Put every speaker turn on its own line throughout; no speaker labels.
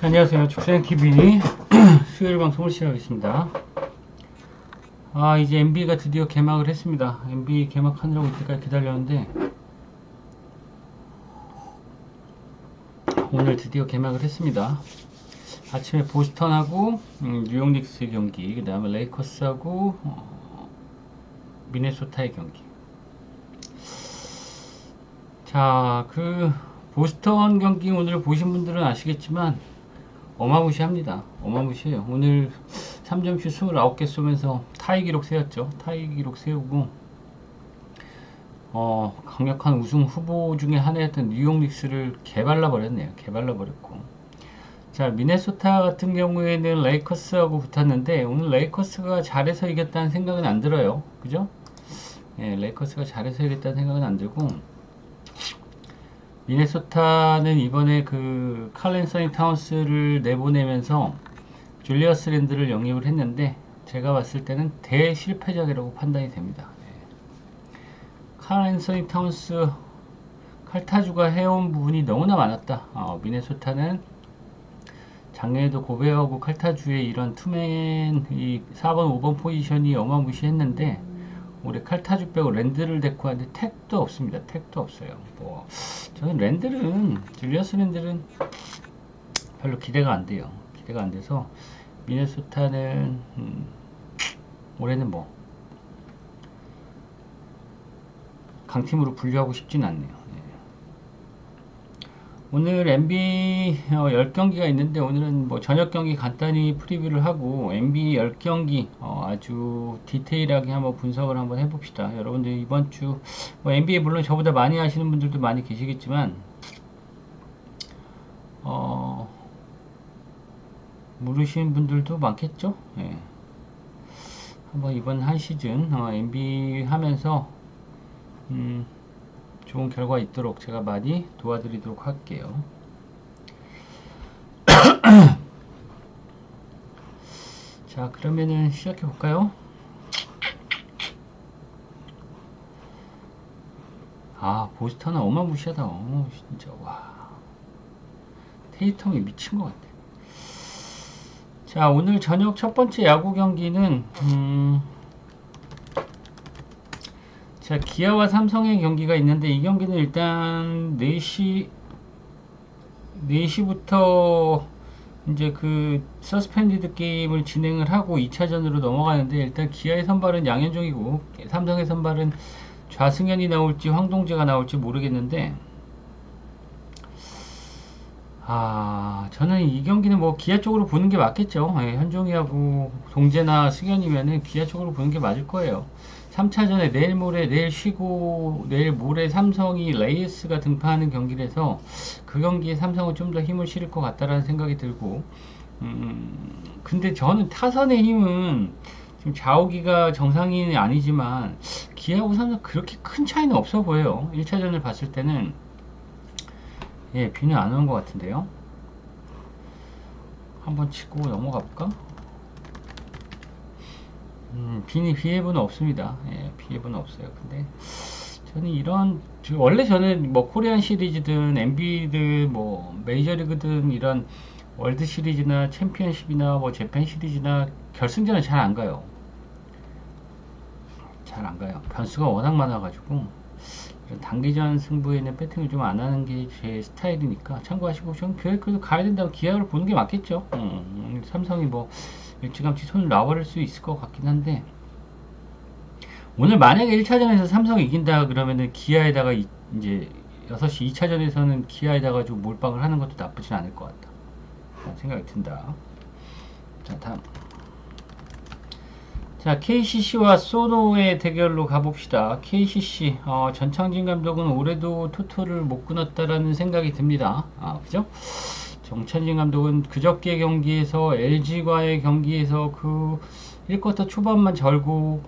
안녕하세요. 축생TV 수요일 방송을 시작하겠습니다. 이제 MB가 드디어 개막을 했습니다. MB 개막하느라고 이때까지 기다렸는데 오늘 드디어 개막을 했습니다. 아침에 보스턴하고 뉴욕 닉스 경기, 그 다음에 레이커스하고 미네소타의 경기. 자, 그 보스턴 경기 오늘 보신 분들은 아시겠지만 어마무시합니다. 어마무시해요. 오늘 3점슛 29개 쏘면서 타이 기록 세웠죠. 타이 기록 세우고 강력한 우승 후보 중에 하나였던 뉴욕 닉스를 개발라 버렸네요. 개발라 버렸고, 자, 미네소타 같은 경우에는 레이커스하고 붙었는데 오늘 레이커스가 잘해서 이겼다는 생각은 안 들어요. 그죠? 예, 레이커스가 잘해서 이겼다는 생각은 안 들고, 미네소타는 이번에 그 칼 앤서니 타운스를 내보내면서 줄리어스 랜드를 영입을 했는데 제가 봤을 때는 대실패작이라고 판단이 됩니다. 칼 앤서니 타운스 칼타주가 해온 부분이 너무나 많았다. 미네소타는 작년에도 고베어하고 칼타주의 이런 투맨 이 4번 5번 포지션이 어마무시했는데 올해 칼타주 빼고 랜드를 데리고 왔는데 택도 없습니다. 택도 없어요. 뭐 저는 랜들은, 줄리어스 랜들은 별로 기대가 안 돼요. 기대가 안 돼서 미네소타는 올해는 뭐 강팀으로 분류하고 싶진 않네요. 오늘 NBA 10경기가 있는데 오늘은 뭐 저녁 경기 간단히 프리뷰를 하고 NBA 10경기 아주 디테일하게 한번 분석을 한번 해봅시다. 여러분들 이번 주 뭐 NBA 물론 저보다 많이 하시는 분들도 많이 계시겠지만 모르시는 분들도 많겠죠. 예. 한번 이번 한 시즌 NBA 하면서 좋은 결과 있도록 제가 많이 도와드리도록 할게요. 자, 그러면은 시작해 볼까요? 보스턴은 어마무시하다. 진짜 와, 테이텀이 미친 것 같아. 자, 오늘 저녁 첫 번째 야구 경기는 자, 기아와 삼성의 경기가 있는데 이 경기는 일단 4시부터 이제 그 서스펜디드 게임을 진행을 하고 2차전으로 넘어가는데, 일단 기아의 선발은 양현종이고 삼성의 선발은 좌승현이 나올지 황동재가 나올지 모르겠는데, 저는 이 경기는 뭐 기아 쪽으로 보는 게 맞겠죠. 예, 현종이하고 동재나 승현이면은 기아 쪽으로 보는 게 맞을 거예요. 3차전에 내일 모레, 내일 쉬고 내일 모레 삼성이 레이스가 등판하는 경기라서 그 경기에 삼성은 좀 더 힘을 실을 것 같다라는 생각이 들고, 근데 저는 타선의 힘은 지금 좌우기가 정상이 아니지만 기아하고 삼성 그렇게 큰 차이는 없어 보여요. 1차전을 봤을 때는. 예, 비는 안 오는 것 같은데요. 한번 치고 넘어가 볼까? 비예보는 없습니다. 예, 비예보는 없어요. 근데 저는 원래 저는 뭐 코리안 시리즈든 NBA든 뭐 메이저리그든 이런 월드 시리즈나 챔피언십이나 뭐 재팬 시리즈나 결승전은 잘 안 가요. 잘 안 가요. 변수가 워낙 많아가지고 단기전 승부에는 배팅을 좀 안 하는 게 제 스타일이니까 참고하시고, 저는 그래도 가야 된다고 기아를 보는 게 맞겠죠. 삼성이 뭐 일찌감치 손을 놔버릴 수 있을 것 같긴 한데, 오늘 만약에 1차전에서 삼성이 이긴다 그러면은 기아에다가 이제 6시 2차전에서는 기아에다가 좀 몰빵을 하는 것도 나쁘진 않을 것 같다 생각이 든다. 자, 다음. 자, KCC와 소노의 대결로 가봅시다. KCC, 전창진 감독은 올해도 토토를 못 끊었다라는 생각이 듭니다. 그죠? 정찬진 감독은 그저께 경기에서 LG과의 경기에서 그 1쿼터 초반만 절고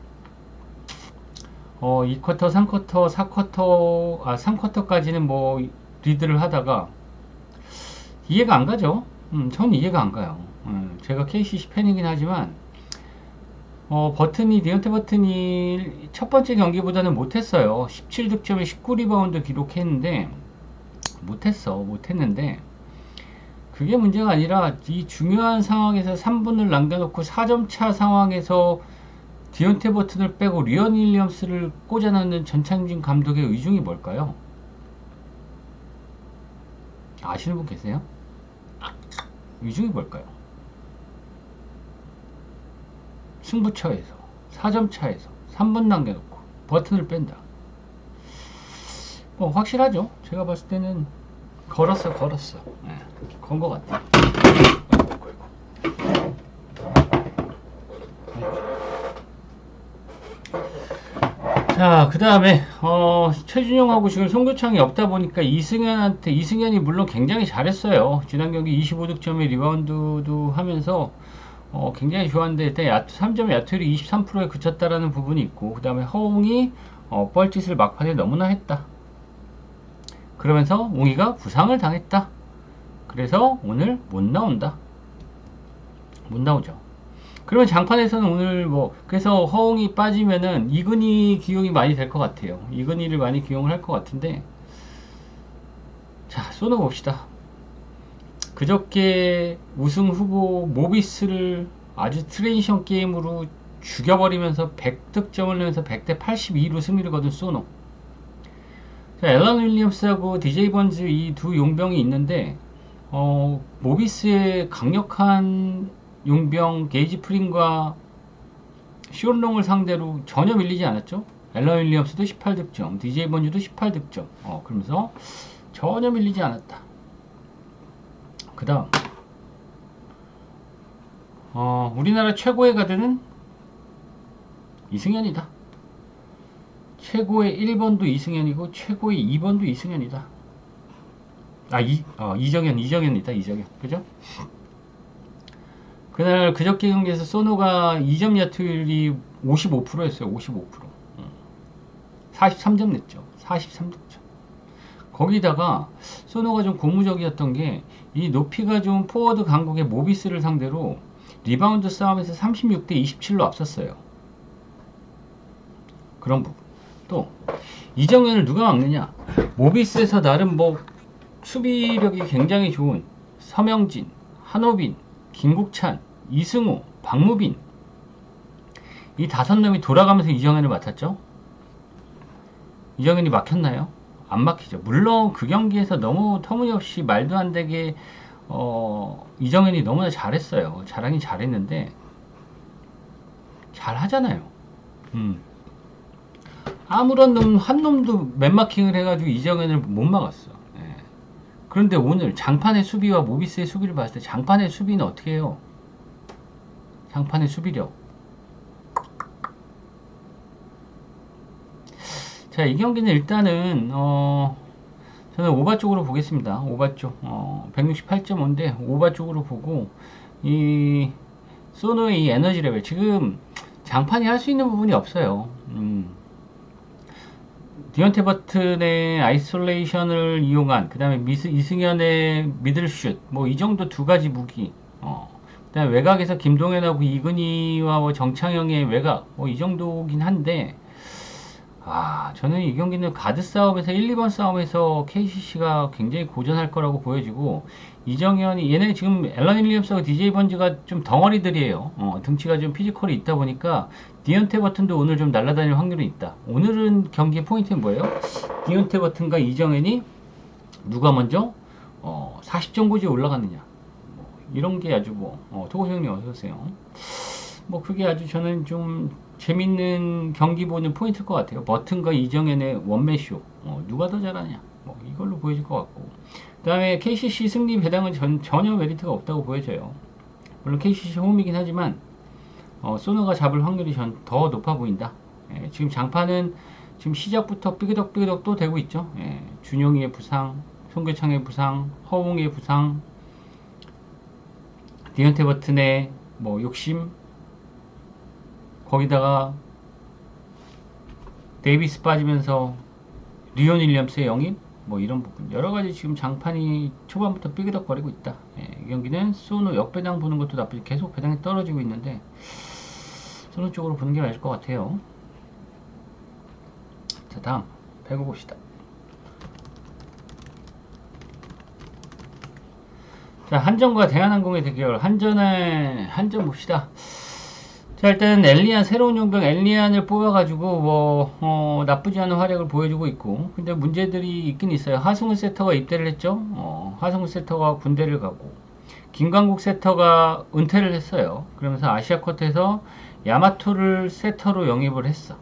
2쿼터, 3쿼터, 4쿼터, 3쿼터까지는 뭐 리드를 하다가 이해가 안 가죠. 전 이해가 안 가요. 제가 KCC 팬이긴 하지만 디언테 버튼이 첫 번째 경기보다는 못했어요. 17득점에 19리바운드 기록했는데 못했는데 그게 문제가 아니라 이 중요한 상황에서 3분을 남겨놓고 4점 차 상황에서 디온테 버튼을 빼고 리언 윌리엄스를 꽂아넣는 전창진 감독의 의중이 뭘까요? 아시는 분 계세요? 의중이 뭘까요? 승부처에서 4점 차에서 3분 남겨놓고 버튼을 뺀다. 뭐 확실하죠. 제가 봤을 때는 걸었어. 네, 건 것 같아. 자, 그 다음에 최준용하고 지금 송교창이 없다 보니까 이승현이 물론 굉장히 잘했어요. 지난 경기 25득점에 리바운드도 하면서 굉장히 좋았는데 일단 3점 야투율이 23%에 그쳤다라는 부분이 있고, 그 다음에 허웅이 뻘짓을 막판에 너무나 했다. 그러면서 웅이가 부상을 당했다. 그래서 오늘 못 나오죠. 그러면 장판에서는 오늘 그래서 허웅이 빠지면은 이근희 기용이 많이 될 것 같아요. 이근희를 많이 기용을 할 것 같은데, 자, 쏘는 봅시다. 그저께 우승 후보 모비스를 아주 트랜지션 게임으로 죽여버리면서 100득점을 내면서 100대 82로 승리를 거둔 소노. 자, 앨런 윌리엄스하고 DJ 번즈 이 두 용병이 있는데, 모비스의 강력한 용병 게이지 프린과 시온롱을 상대로 전혀 밀리지 않았죠. 앨런 윌리엄스도 18득점, DJ 번즈도 18득점. 그러면서 전혀 밀리지 않았다. 그 다음 우리나라 최고의 가드는 이승현이다. 최고의 1번도 이승현이고 최고의 2번도 이승현이다. 이정현이다. 그죠? 그날 그저께 경기에서 소노가 2점 야투율이 55%였어요. 55%. 43점 냈죠. 43득점. 거기다가 소노가 좀 고무적이었던 게, 이 높이가 좀 포워드 강국의 모비스를 상대로 리바운드 싸움에서 36대 27로 앞섰어요. 그런 부분. 또 이정현을 누가 막느냐? 모비스에서 나름 수비력이 굉장히 좋은 서명진, 한호빈, 김국찬, 이승우, 박무빈, 이 5놈이 돌아가면서 이정현을 맡았죠. 이정현이 막혔나요? 안 막히죠. 물론 그 경기에서 너무 터무니없이 말도 안 되게 이정현이 너무나 잘했어요. 잘하긴 잘했는데 잘하잖아요. 아무런 한 놈도 맨마킹을 해가지고 이정현을 못 막았어. 예. 그런데 오늘 장판의 수비와 모비스의 수비를 봤을 때 장판의 수비는 어떻게 해요? 장판의 수비력. 자, 이 경기는 일단은 저는 오바 쪽으로 보겠습니다. 오바 쪽 168.5인데 오바 쪽으로 보고, 이 소노의 이 에너지 레벨, 지금 장판이 할 수 있는 부분이 없어요. 디온테 버튼의 아이솔레이션을 이용한, 그 다음에 이승현의 미들슛, 이 정도 두 가지 무기, 그 다음에 외곽에서 김동현하고 이근희와 정창영의 외곽, 이 정도긴 한데, 저는 이 경기는 가드 싸움에서 1, 2번 싸움에서 KCC가 굉장히 고전할 거라고 보여지고, 이정현이, 얘네 지금 앨런 윌리엄스하고 DJ 번즈가 좀 덩어리들이에요. 등치가 좀 피지컬이 있다 보니까 디온테 버튼도 오늘 좀 날아다닐 확률이 있다. 오늘은 경기의 포인트는 뭐예요? 디온테 버튼과 이정현이 누가 먼저 40점 고지에 올라가느냐, 이런 게 아주 토고 형님 어서오세요. 그게 아주 저는 좀 재밌는 경기 보는 포인트일 것 같아요. 버튼과 이정현의 원맨쇼, 누가 더 잘하냐, 이걸로 보여질 것 같고, 그 다음에 KCC 승리 배당은 전혀 메리트가 없다고 보여져요. 물론 KCC 홈이긴 하지만 소노가 잡을 확률이 더 높아 보인다. 지금 장판은 지금 시작부터 삐그덕 또 되고 있죠. 준용이의 부상, 송교창의 부상, 허웅의 부상, 디온테 버튼의 욕심, 거기다가 데이비스 빠지면서 리온 윌리엄스의 영입, 이런 부분 여러가지 지금 장판이 초반부터 삐그덕거리고 있다. 이 경기는 소노 역배당 보는 것도 나쁘지, 계속 배당이 떨어지고 있는데 소노 쪽으로 보는 게 맞을 것 같아요. 자, 다음 배구 봅시다. 자, 한전과 대한항공의 대결. 한전 봅시다. 자, 일단 엘리안, 새로운 용병 엘리안을 뽑아가지고 나쁘지 않은 활약을 보여주고 있고, 근데 문제들이 있긴 있어요. 하승우 세터가 입대를 했죠. 하승우 세터가 군대를 가고, 김광국 세터가 은퇴를 했어요. 그러면서 아시아 컷에서 야마토를 세터로 영입을 했어.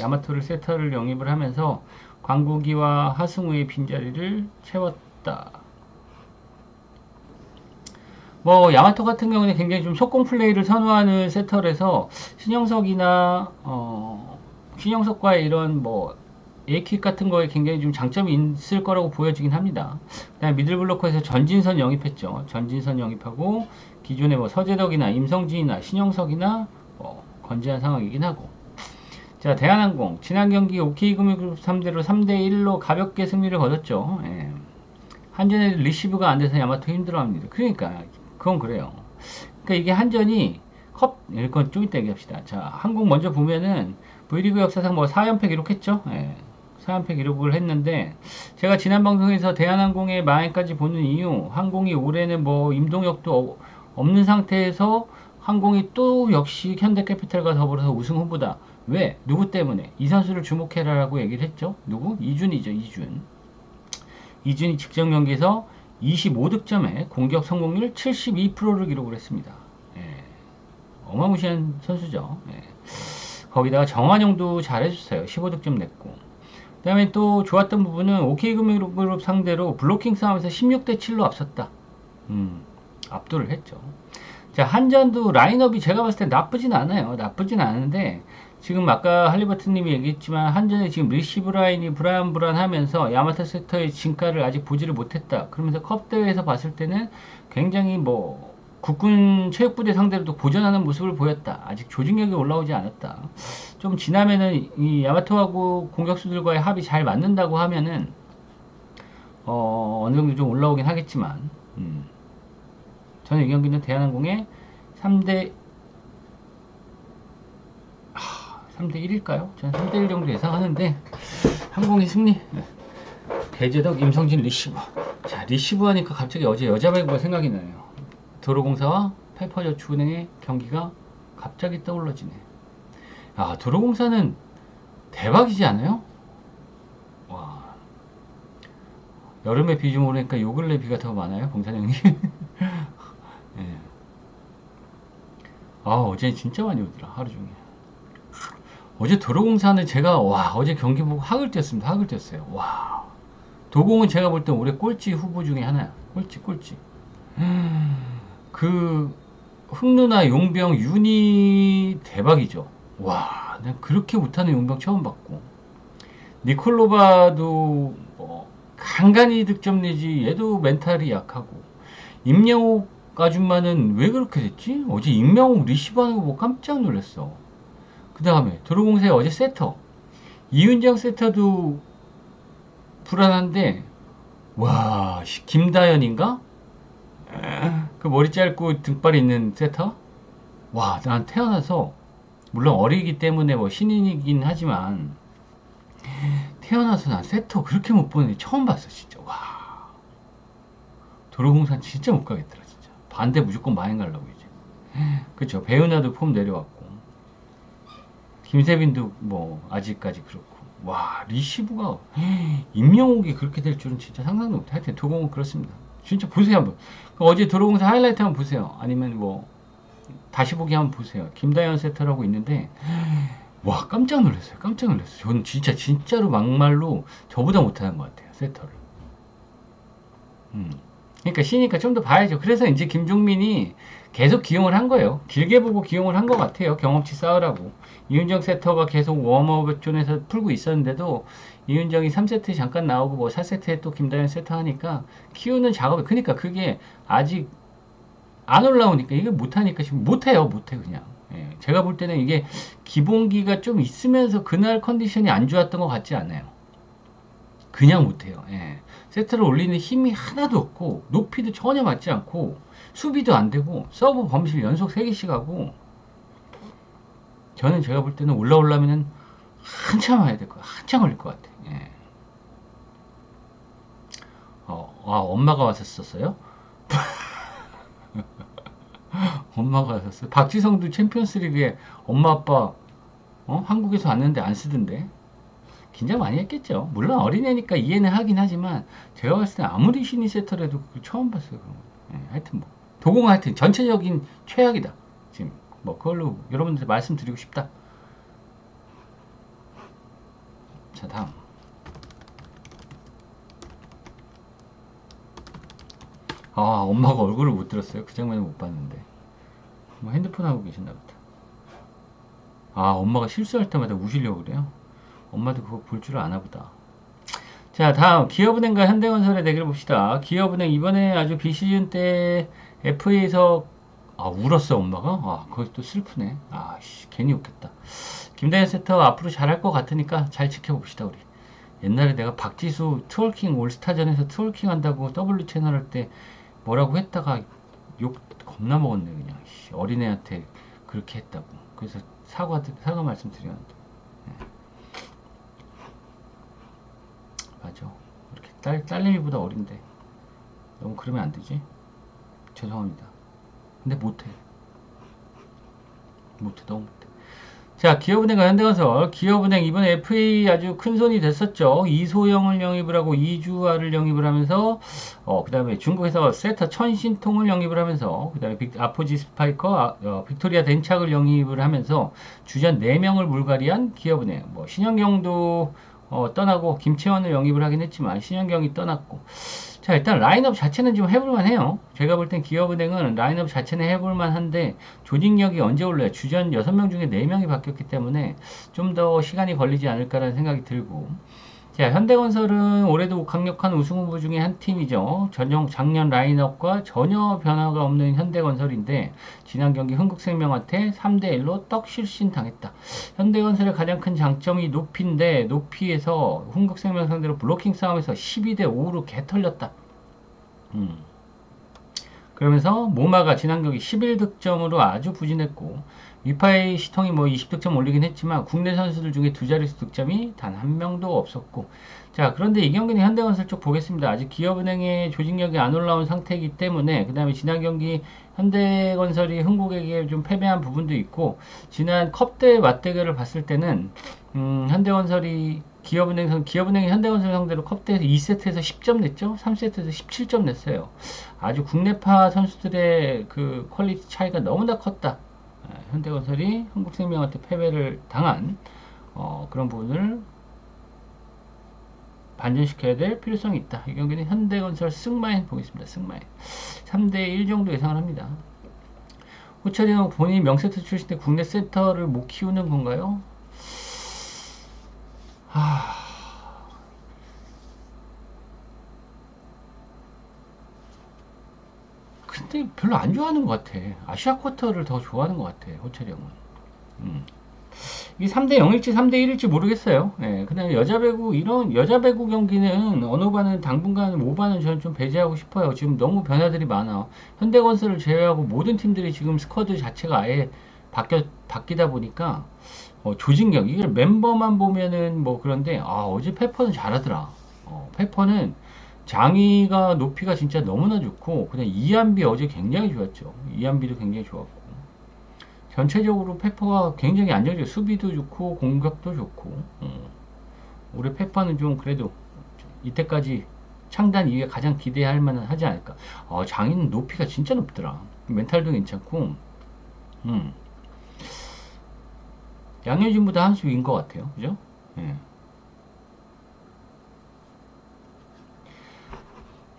야마토를 세터를 영입을 하면서 광국이와 하승우의 빈자리를 채웠다. 야마토 같은 경우는 굉장히 좀 속공 플레이를 선호하는 세터라서 신영석과의 이런 A킥 같은 거에 굉장히 좀 장점이 있을 거라고 보여지긴 합니다. 그다음에 미들블로커에서 전진선 영입했죠. 전진선 영입하고 기존의 서재덕이나 임성진이나 신영석이나 건재한 상황이긴 하고. 자, 대한항공 지난 경기 OK금융그룹 3대로 3대1로 가볍게 승리를 거뒀죠. 예. 한전의 리시브가 안 돼서 야마토 힘들어합니다. 그러니까 그건 그래요. 그러니까 이게 한전이 이건 좀 이따 얘기합시다. 자, 한국 먼저 보면은 V리그 역사상 4연패 기록했죠. 예. 4연패 기록을 했는데, 제가 지난 방송에서 대한항공의 망해까지 보는 이유, 항공이 올해는 임동혁도 없는 상태에서 항공이 또 역시 현대캐피탈과 더불어서 우승 후보다. 왜? 누구 때문에? 이 선수를 주목해라라고 얘기를 했죠. 누구? 이준이죠. 이준이 직전 경기에서 25득점에 공격 성공률 72%를 기록을 했습니다. 예. 어마무시한 선수죠. 예. 거기다가 정환영도 잘해줬어요. 15득점 냈고. 그 다음에 또 좋았던 부분은 OK금융그룹 상대로 블로킹 싸움에서 16대7로 앞섰다. 압도를 했죠. 자, 한전도 라인업이 제가 봤을 때 나쁘진 않아요. 나쁘진 않은데, 지금 아까 할리버트님이 얘기했지만 한전의 지금 리시브 라인이 불안하면서 야마토 세터의 진가를 아직 보지를 못했다. 그러면서 컵 대회에서 봤을 때는 굉장히 국군 체육부대 상대로도 고전하는 모습을 보였다. 아직 조직력이 올라오지 않았다. 좀 지나면은 이 야마토하고 공격수들과의 합이 잘 맞는다고 하면은 어느 정도 좀 올라오긴 하겠지만, 저는 이 경기는 대한항공의 3대 1일까요? 저는 3대1 정도 예상하는데, 항공의 승리. 배재덕, 임성진, 리시브. 자, 리시브 하니까 갑자기 어제 여자배구가 생각이 나요. 도로공사와 페퍼저축은행의 경기가 갑자기 떠올라지네. 아, 도로공사는 대박이지 않아요? 와. 여름에 비 좀 오니까 요 근래 비가 더 많아요, 공사장님. 네. 아, 어제 진짜 많이 오더라, 하루 종일. 어제 도로공사는 제가 어제 경기 보고 학을 뛰었습니다. 학을 뛰었어요. 와, 도공은 제가 볼 때 올해 꼴찌 후보 중에 하나야. 꼴찌. 그 흥루나 용병 윤이 대박이죠. 와, 난 그렇게 못하는 용병 처음 봤고, 니콜로바도 간간히 득점 내지. 얘도 멘탈이 약하고, 임영옥 아줌마는 왜 그렇게 됐지? 어제 임영옥 리시브하는 거 보고 깜짝 놀랐어. 그 다음에 도로공사의 어제 세터 이윤정 세터도 불안한데, 와, 김다현인가? 그 머리 짧고 등발 있는 세터? 와, 난 태어나서, 물론 어리기 때문에 신인이긴 하지만, 태어나서 난 세터 그렇게 못 보는 게 처음 봤어. 진짜. 와, 도로공사는 진짜 못 가겠더라. 진짜 반대 무조건 마행 가려고 이제. 그쵸. 배은하도 폼 내려왔고, 김세빈도 아직까지 그렇고. 와, 리시브가 임영옥이 그렇게 될 줄은 진짜 상상도 못해. 하여튼 도공은 그렇습니다. 진짜 보세요 한번. 어제 도로공사 하이라이트 한번 보세요. 아니면 다시 보기 한번 보세요. 김다현 세터라고 있는데, 와, 깜짝 놀랐어요. 저는 진짜로 막말로 저보다 못하는 것 같아요, 세터를. 그러니까 시니까 좀 더 봐야죠. 그래서 이제 김종민이 계속 기용을 한 거예요. 길게 보고 기용을 한 것 같아요. 경험치 쌓으라고. 이윤정 세터가 계속 웜업 존에서 풀고 있었는데도 이윤정이 3세트 잠깐 나오고 4세트에 또 김다현 세터 하니까 키우는 작업이, 그러니까 그게 아직 안 올라오니까 이게 못하니까 지금 못해요. 그냥. 예, 제가 볼 때는 이게 기본기가 좀 있으면서 그날 컨디션이 안 좋았던 것 같지 않아요. 그냥 못해요. 예. 세트를 올리는 힘이 하나도 없고, 높이도 전혀 맞지 않고, 수비도 안 되고, 서브 범실 연속 3개씩 하고, 저는 제가 볼 때는 올라오려면은 한참 와야 될 거야. 한참 걸릴 것 같아. 예. 엄마가 왔었어요? 엄마가 샀어요. 박지성도 챔피언스리그에 엄마 아빠 한국에서 왔는데 안 쓰던데. 긴장 많이 했겠죠. 물론 어린애니까 이해는 하긴 하지만 제가 봤을 때 아무리 신이 세터라도 처음 봤어요. 그런 거. 하여튼 뭐 도공 하여튼 전체적인 최악이다. 지금 뭐 그걸로 여러분들 말씀드리고 싶다. 자, 다음. 아, 엄마가 얼굴을 못 들었어요. 그 장면을 못 봤는데. 뭐 핸드폰 하고 계셨나 보다. 아, 엄마가 실수할 때마다 우시려고 그래요? 엄마도 그거 볼 줄 아나 보다. 자, 다음 기업은행과 현대건설의 대결 봅시다. 기업은행 이번에 아주 비시즌 때 FA에서 울었어 엄마가. 그것이 또 슬프네. 씨, 괜히 웃겼다. 김다현 세터 앞으로 잘할 것 같으니까 잘 지켜봅시다 우리. 옛날에 내가 박지수 트월킹 올스타전에서 트월킹 한다고 W 채널 할 때 뭐라고 했다가 욕 겁나 먹었네 그냥. 어린애한테 그렇게 했다고. 그래서 사과 말씀 드렸는데. 맞아. 이렇게 딸내미보다 어린데 너무 그러면 안 되지. 죄송합니다. 근데 못해. 너무 못해. 자, 기업은행과 현대건설. 기업은행 이번에 FA 아주 큰 손이 됐었죠. 이소영을 영입을 하고 이주아를 영입을 하면서 그 다음에 중국에서 세터 천신통을 영입을 하면서 그 다음에 아포지 스파이커 빅토리아 덴착을 영입을 하면서 주전 4명을 물갈이한 기업은행. 뭐 신현경도 떠나고 김채원을 영입을 하긴 했지만 신현경이 떠났고. 자, 일단 라인업 자체는 좀 해볼만 해요. 제가 볼 땐 기업은행은 라인업 자체는 해볼만 한데 조직력이 언제 올라요? 주전 6명 중에 4명이 바뀌었기 때문에 좀 더 시간이 걸리지 않을까라는 생각이 들고. 자, 현대건설은 올해도 강력한 우승 후보 중에 한 팀이죠. 작년 라인업과 전혀 변화가 없는 현대건설인데 지난 경기 흥국생명한테 3대1로 떡실신 당했다. 현대건설의 가장 큰 장점이 높이인데 높이에서 흥국생명 상대로 블로킹 싸움에서 12대5로 개털렸다. 그러면서 모마가 지난 경기 11득점으로 아주 부진했고 위파이 시통이 뭐 20득점 올리긴 했지만 국내 선수들 중에 두 자릿수 득점이 단 한 명도 없었고. 자, 그런데 이 경기는 현대건설 쪽 보겠습니다. 아직 기업은행의 조직력이 안 올라온 상태이기 때문에 그 다음에 지난 경기 현대건설이 흥국에게 좀 패배한 부분도 있고 지난 컵대 맞대결을 봤을 때는 현대건설이 기업은행이 현대건설 상대로 컵대에서 2세트에서 10점 냈죠. 3세트에서 17점 냈어요. 아주 국내파 선수들의 그 퀄리티 차이가 너무나 컸다. 현대건설이 한국생명한테 패배를 당한 그런 부분을 반전시켜야 될 필요성이 있다. 이 경기는 현대건설 승마인 보겠습니다. 승마인 3대1 정도 예상을 합니다. 호철이는 본인이 명세터 출신인데 국내 센터를 못 키우는 건가요? 근데 별로 안 좋아하는 것 같아. 아시아 쿼터를 더 좋아하는 것 같아. 호철이 형은. 이게 3대 0일지 3대 1일지 모르겠어요. 예, 그다음에 이런 여자 배구 경기는 어느 반은 당분간 5반은 저는 좀 배제하고 싶어요. 지금 너무 변화들이 많아. 현대건설을 제외하고 모든 팀들이 지금 스쿼드 자체가 아예 바뀌다 보니까 조직력 이걸 멤버만 보면은 뭐 그런데 어제 페퍼는 잘하더라. 페퍼는 장의가 높이가 진짜 너무나 좋고 그냥 이한비 어제 굉장히 좋았죠. 이한비도 굉장히 좋았고 전체적으로 페퍼가 굉장히 안정적 수비도 좋고 공격도 좋고 올해 페퍼는 좀 그래도 이때까지 창단 이후에 가장 기대할 만은 하지 않을까. 장의는 높이가 진짜 높더라. 멘탈도 괜찮고 양효진보다 한 수 윈 것 같아요. 그죠? 예.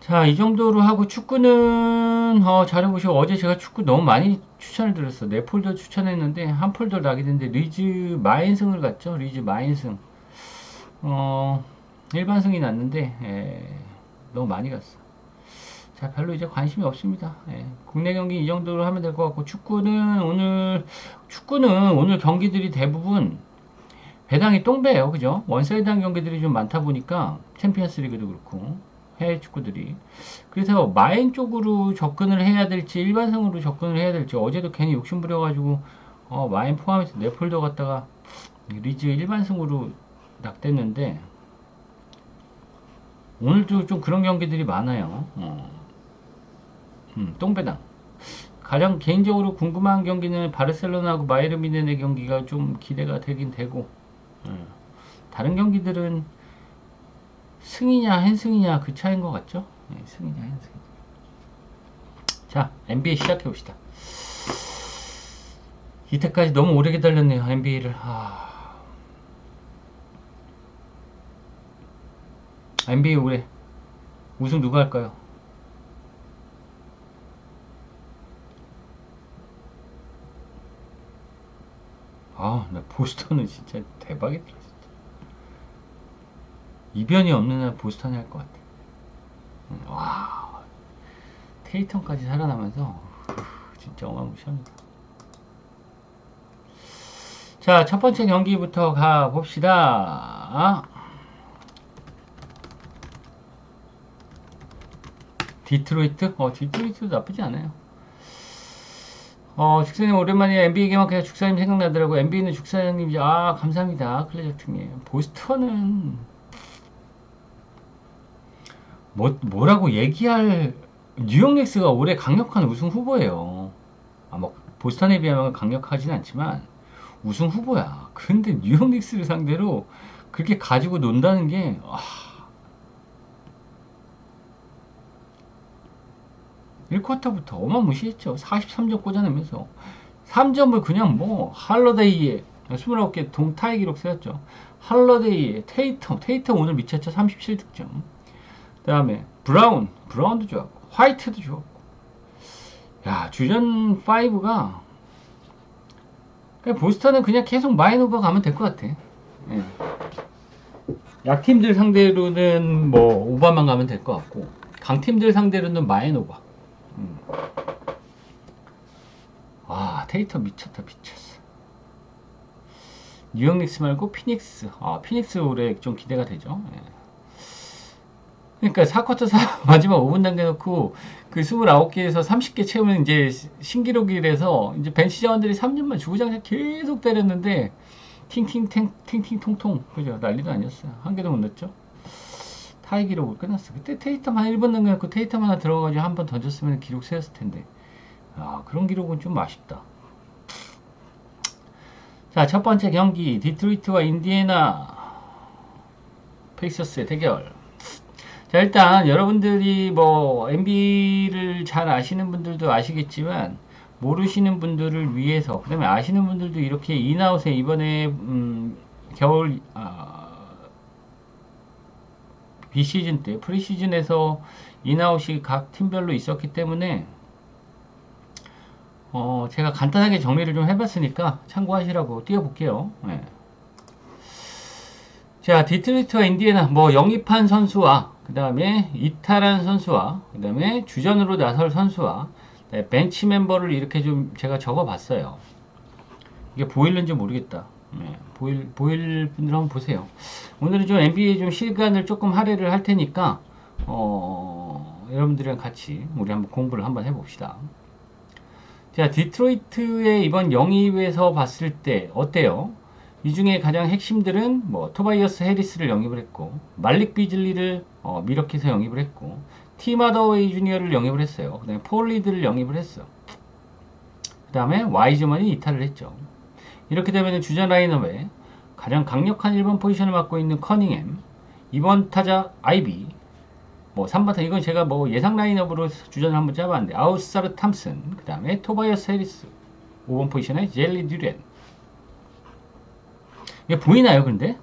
자, 이 정도로 하고 축구는 잘해보시고 어제 제가 축구 너무 많이 추천을 드렸어. 네 폴더 추천했는데 한 폴더 나게 됐는데 리즈 마인승을 갔죠. 리즈 마인승 일반승이 났는데 너무 많이 갔어. 자, 별로 이제 관심이 없습니다. 국내 경기 이 정도로 하면 될 것 같고 축구는 오늘 경기들이 대부분 배당이 똥배예요. 그죠? 원사이드한 경기들이 좀 많다 보니까 챔피언스 리그도 그렇고 해외 축구들이. 그래서 마인 쪽으로 접근을 해야 될지 일반성으로 접근을 해야 될지 어제도 괜히 욕심부려가지고 마인 포함해서 네폴더 갔다가 리즈 일반승으로 낙됐는데 오늘도 좀 그런 경기들이 많아요. 똥배당 가장 개인적으로 궁금한 경기는 바르셀로나하고 바이에른 뮌헨의 경기가 좀 기대가 되긴 되고, 다른 경기들은 승이냐 헨승이냐 그 차이인 것 같죠? 승이냐 헨승. 자, NBA 시작해 봅시다. 이때까지 너무 오래 기다렸네요, NBA를. NBA 올해 우승 누가 할까요? 나 보스턴은 진짜 대박이다, 진짜. 이변이 없는 한 보스턴이 할 것 같아. 와, 테이텀까지 살아나면서 진짜 어마무시합니다. 자, 첫 번째 경기부터 가 봅시다. 디트로이트? 디트로이트도 나쁘지 않아요. 죽사님 오랜만에 NBA 개막해서 죽사님 생각나더라고. NBA는 죽사장님이죠. 감사합니다. 클레저팅님. 보스턴은 뭐라고 얘기할. 뉴욕 닉스가 올해 강력한 우승 후보예요. 보스턴에 비하면 강력하진 않지만 우승 후보야. 그런데 뉴욕 닉스를 상대로 그렇게 가지고 논다는 게 1쿼터부터 어마무시했죠. 43점 꽂아내면서 3점을 그냥 할러데이에 29개 동타의 기록 세웠죠. 할러데이에 테이텀 오늘 미쳤죠. 37득점. 그 다음에 브라운도 좋았고 화이트도 좋았고. 야, 주전 5가 보스턴은 그냥 계속 마인오버 가면 될 것 같아. 약팀들 상대로는 오버만 가면 될 것 같고, 강팀들 상대로는 마인오버. 테이터 미쳤다, 미쳤어. 뉴욕 닉스 말고 피닉스. 피닉스 올해 좀 기대가 되죠. 그러니까 4쿼터 마지막 5분 남겨놓고 그 29개에서 30개 채우면 이제 신기록이라서 이제 벤치 자원들이 3점만 주구장창 계속 때렸는데 팅팅통통 그죠? 난리도 아니었어요. 한 개도 못 넣었죠. 타이 기록을 끝났어. 그때 테이텀 한 1번 남겨놓고 테이텀 하나 들어가가지고 한 번 던졌으면 기록 세웠을 텐데. 그런 기록은 좀 아쉽다. 자, 첫 번째 경기 디트로이트와 인디애나 페이서스의 대결. 자, 일단 여러분들이 NBA를 잘 아시는 분들도 아시겠지만 모르시는 분들을 위해서, 그 다음에 아시는 분들도 이렇게 인아웃에 이번에 겨울 비시즌 때 프리시즌에서 인아웃이 각 팀별로 있었기 때문에 제가 간단하게 정리를 좀 해봤으니까 참고하시라고 띄워볼게요. 자, 디트로이트와 인디애나 영입한 선수와 그 다음에 이탈한 선수와 그 다음에 주전으로 나설 선수와 벤치 멤버를 이렇게 좀 제가 적어봤어요. 이게 보일는지 모르겠다. 보일 분들 한번 보세요. 오늘은 좀 NBA 좀 시간을 조금 할애를 할 테니까 여러분들이랑 같이 우리 한번 공부를 한번 해봅시다. 자, 디트로이트의 이번 영입에서 봤을 때 어때요? 이 중에 가장 핵심들은 토바이어스 해리스를 영입을 했고, 말릭 비즐리를 미러키에서 영입을 했고, 팀 하더웨이 주니어를 영입을 했어요. 그 다음에 폴 리드를 영입을 했어. 그 다음에 와이즈먼이 이탈을 했죠. 이렇게 되면 주전 라인업에 가장 강력한 1번 포지션을 맡고 있는 커닝햄, 2번 타자 아이비, 3번 타자, 이건 제가 예상 라인업으로 주전을 한번 짜봤는데, 아우사르 탐슨, 그 다음에 토바이어스 해리스, 5번 포지션에 젤리 듀렌. 이게 보이나요, 근데?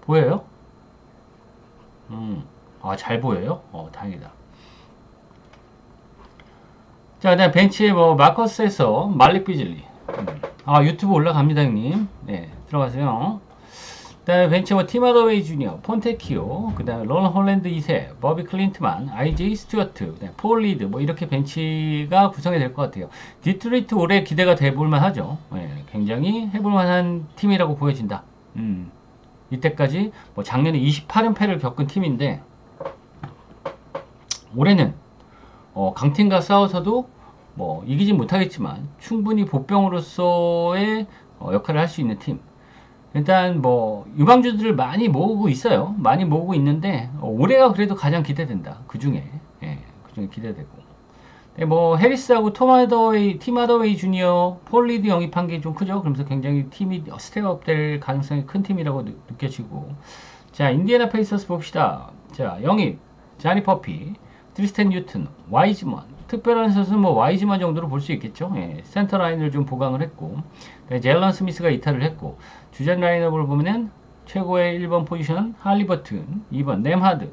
보여요? 잘 보여요? 다행이다. 자, 그다음 벤치에 마커스에서 말릭 비즐리. 유튜브 올라갑니다, 형님. 네, 들어가세요. 그다음에 벤치 팀 하더웨이 주니어, 폰테키오, 그다음에 론 홀랜드 2세, 버비 클린트만, IJ 스튜어트, 그다음에 폴 리드, 이렇게 벤치가 구성이 될 것 같아요. 디트로이트 올해 기대가 돼볼만 하죠. 굉장히 해볼만한 팀이라고 보여진다. 이때까지 작년에 28연패를 겪은 팀인데 올해는 강팀과 싸워서도 이기진 못하겠지만 충분히 보병으로서의 역할을 할 수 있는 팀. 일단 유망주들을 많이 모으고 있어요. 많이 모으고 있는데 올해가 그래도 가장 기대된다. 그 중에 그중에 기대되고. 네, 뭐 해리스하고 팀 하더웨이 주니어, 폴리드 영입한 게 좀 크죠. 그러면서 굉장히 팀이 스텝업 될 가능성이 큰 팀이라고 느껴지고. 자, 인디애나 페이서스 봅시다. 자, 영입 자니 퍼피, 트리스텐 뉴튼, 와이즈먼. 특별한 선수는 뭐 와이즈먼 정도로 볼 수 있겠죠. 예, 센터 라인을 좀 보강을 했고, 네, 젤런 스미스가 이탈을 했고, 주전 라인업을 보면은 최고의 1번 포지션 할리버튼, 2번 nem하드,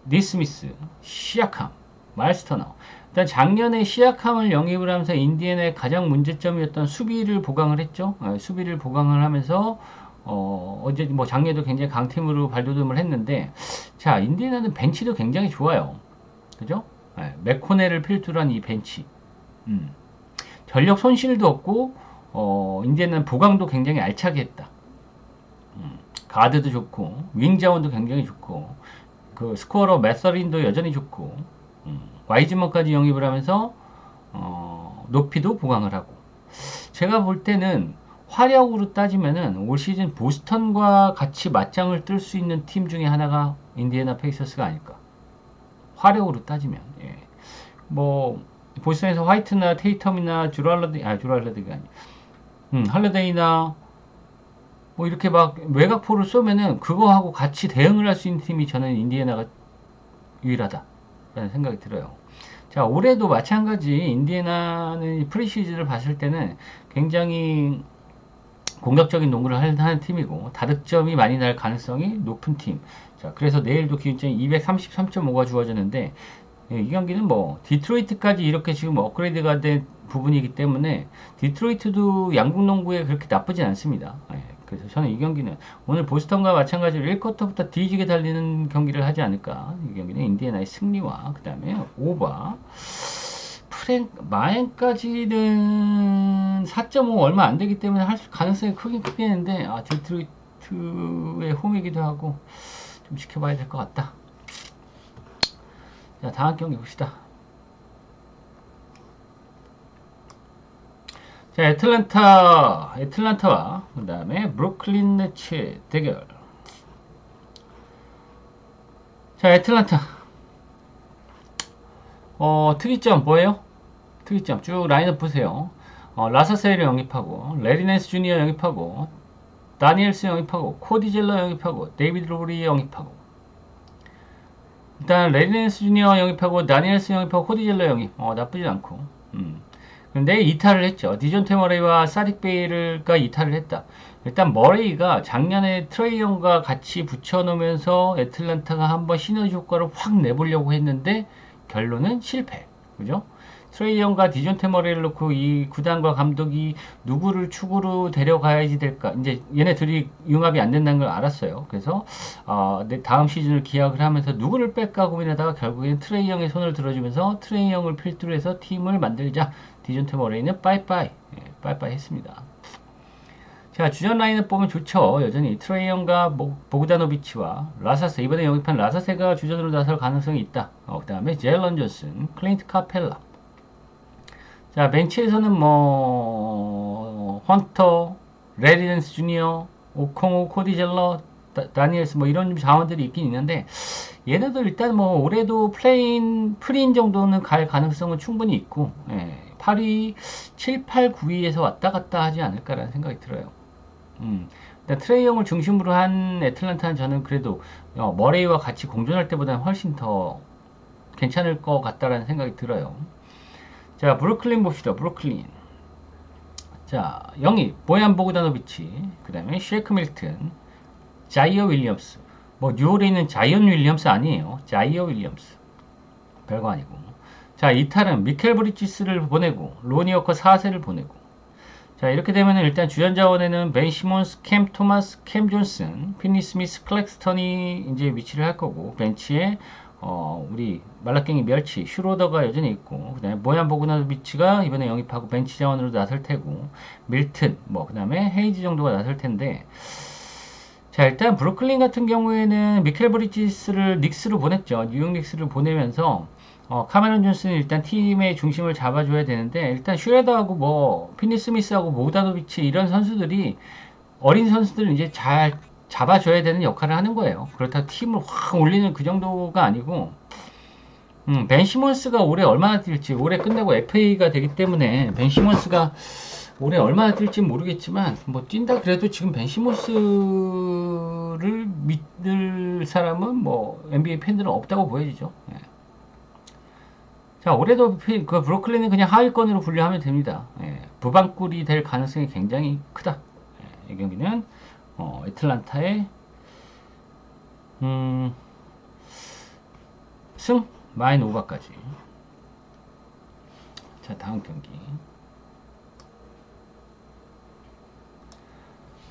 니스미스, 시아캄, 마일스터너. 일단 작년에 시아캄을 영입을 하면서 인디애나의 가장 문제점이었던 수비를 보강을 했죠. 수비를 보강을 하면서 어제 뭐 작년에도 굉장히 강팀으로 발돋움을 했는데, 자, 인디애나는 벤치도 굉장히 좋아요. 그죠? 맥코넬을 필두로 한 이 벤치. 전력 손실도 없고, 인디애나는 보강도 굉장히 알차게 했다. 가드도 좋고, 윙 자원도 굉장히 좋고, 그 스코어러 매서린도 여전히 좋고, 와이즈먼까지 영입을 하면서 높이도 보강을 하고. 제가 볼 때는 화력으로 따지면은 올 시즌 보스턴과 같이 맞짱을 뜰 수 있는 팀 중에 하나가 인디애나 페이서스가 아닐까. 화력으로 따지면. 예. 뭐 보스턴에서 화이트나 테이텀이나 주랄러드가 아니, 할러데이나 뭐 이렇게 막 외곽포를 쏘면은 그거하고 같이 대응을 할 수 있는 팀이 저는 인디애나가 유일하다라는 생각이 들어요. 자, 올해도 마찬가지 인디애나는 프리시즌을 봤을 때는 굉장히 공격적인 농구를 하는 팀이고 다득점이 많이 날 가능성이 높은 팀. 자, 그래서 내일도 기준점이 233.5가 주어졌는데, 예, 이 경기는 뭐 디트로이트까지 이렇게 지금 업그레이드가 된 부분이기 때문에 디트로이트도 양국 농구에 그렇게 나쁘진 않습니다. 예, 그래서 저는 이 경기는 오늘 보스턴과 마찬가지로 1쿼터부터 뒤지게 달리는 경기를 하지 않을까. 이 경기는 인디애나의 승리와 그 다음에 오바 마엔까지는 4.5 얼마 안 되기 때문에 할 가능성이 크긴 크겠는데, 디트로이트의 홈이기도 하고 좀 지켜봐야 될 것 같다. 자, 다음 경기 봅시다. 자, 애틀란타와 그 다음에 브루클린 네츠 대결. 자, 애틀란타 특이점 뭐예요? 특이점 쭉 라인업 보세요. 라사셀을 영입하고, 레리 낸스 주니어 영입하고, 다니엘스 영입하고, 코디 젤러 영입하고, 데이비드 로브리 영입하고. 일단 레리 낸스 주니어 영입하고, 다니엘스 영입하고, 코디 젤러 영입. 나쁘진 않고. 근데 이탈을 했죠. 디존테 머레이와 사딕 베이가 이탈을 했다. 일단 머레이가 작년에 트레이 형과 같이 붙여놓으면서 애틀란타가 한번 시너지 효과를 확 내보려고 했는데 결론은 실패. 그죠? 트레이 형과 디존테 머레이를 놓고 이 구단과 감독이 누구를 축으로 데려가야지 될까. 이제 얘네 둘이 융합이 안 된다는 걸 알았어요. 그래서 다음 시즌을 기약을 하면서 누구를 뺄까 고민하다가 결국엔 트레이 형의 손을 들어주면서 트레이 형을 필두로 해서 팀을 만들자. 디존테 머레이는 빠이빠이. 예, 빠이빠이 했습니다. 자, 주전 라인을 보면 좋죠. 여전히 트레이 형과 보그다노비치와 라사세, 이번에 영입한 라사세가 주전으로 나설 가능성이 있다. 그 다음에 제일런 존슨, 클린트 카펠라. 자, 벤치에서는 뭐 헌터, 레리 낸스 주니어, 오콩오, 코디 젤러, 다니엘스 뭐 이런 자원들이 있긴 있는데, 얘네들 일단 뭐 올해도 프린 정도는 갈 가능성은 충분히 있고, 예, 8위, 7, 8, 9위에서 왔다 갔다 하지 않을까라는 생각이 들어요. 일단 트레이 형을 중심으로 한 애틀란타는 저는 그래도 머레이와 같이 공존할 때보다는 훨씬 더 괜찮을 것 같다라는 생각이 들어요. 자, 브루클린 봅시다. 브루클린. 자, 영입 보얀 보그다노비치, 그 다음에 쉐이크 밀튼, 자이어 윌리엄스. 뭐 뉴올에 있는 자이언 윌리엄스 아니에요. 자이어 윌리엄스. 별거 아니고. 자, 이탈은 미켈 브리지스를 보내고 로니 워커 4세를 보내고. 자, 이렇게 되면 일단 주전 자원에는 벤 시몬스, 캠 토마스, 캠 존슨, 피니 스미스, 클렉스턴이 이제 위치를 할 거고, 벤치에 우리 말라깽이 멸치, 슈로더가 여전히 있고, 그 다음에 보얀 보그다노비치가 이번에 영입하고 벤치 자원으로 나설 테고, 밀튼, 뭐 그 다음에 헤이즈 정도가 나설 텐데. 자, 일단 브루클린 같은 경우에는 미켈 브리지스를 닉스로 보냈죠. 뉴욕 닉스를 보내면서 카메론 존슨이 일단 팀의 중심을 잡아줘야 되는데, 일단 슈레더하고 뭐 피니 스미스하고 보그다노비치 이런 선수들이, 어린 선수들을 이제 잘 잡아줘야 되는 역할을 하는 거예요. 그렇다고 팀을 확 올리는 그 정도가 아니고, 벤 시몬스가 올해 얼마나 뛸지, 올해 끝내고 FA가 되기 때문에 벤 시몬스가 올해 얼마나 뛸지 모르겠지만, 뭐 뛴다 그래도 지금 벤 시몬스를 믿을 사람은 뭐 NBA 팬들은 없다고 보여지죠. 예. 자, 올해도 그 브루클린은 그냥 하위권으로 분류하면 됩니다. 예. 부방꿀이 될 가능성이 굉장히 크다. 예. 이 경기는 애틀란타의 승 마인 오버까지. 자, 다음 경기.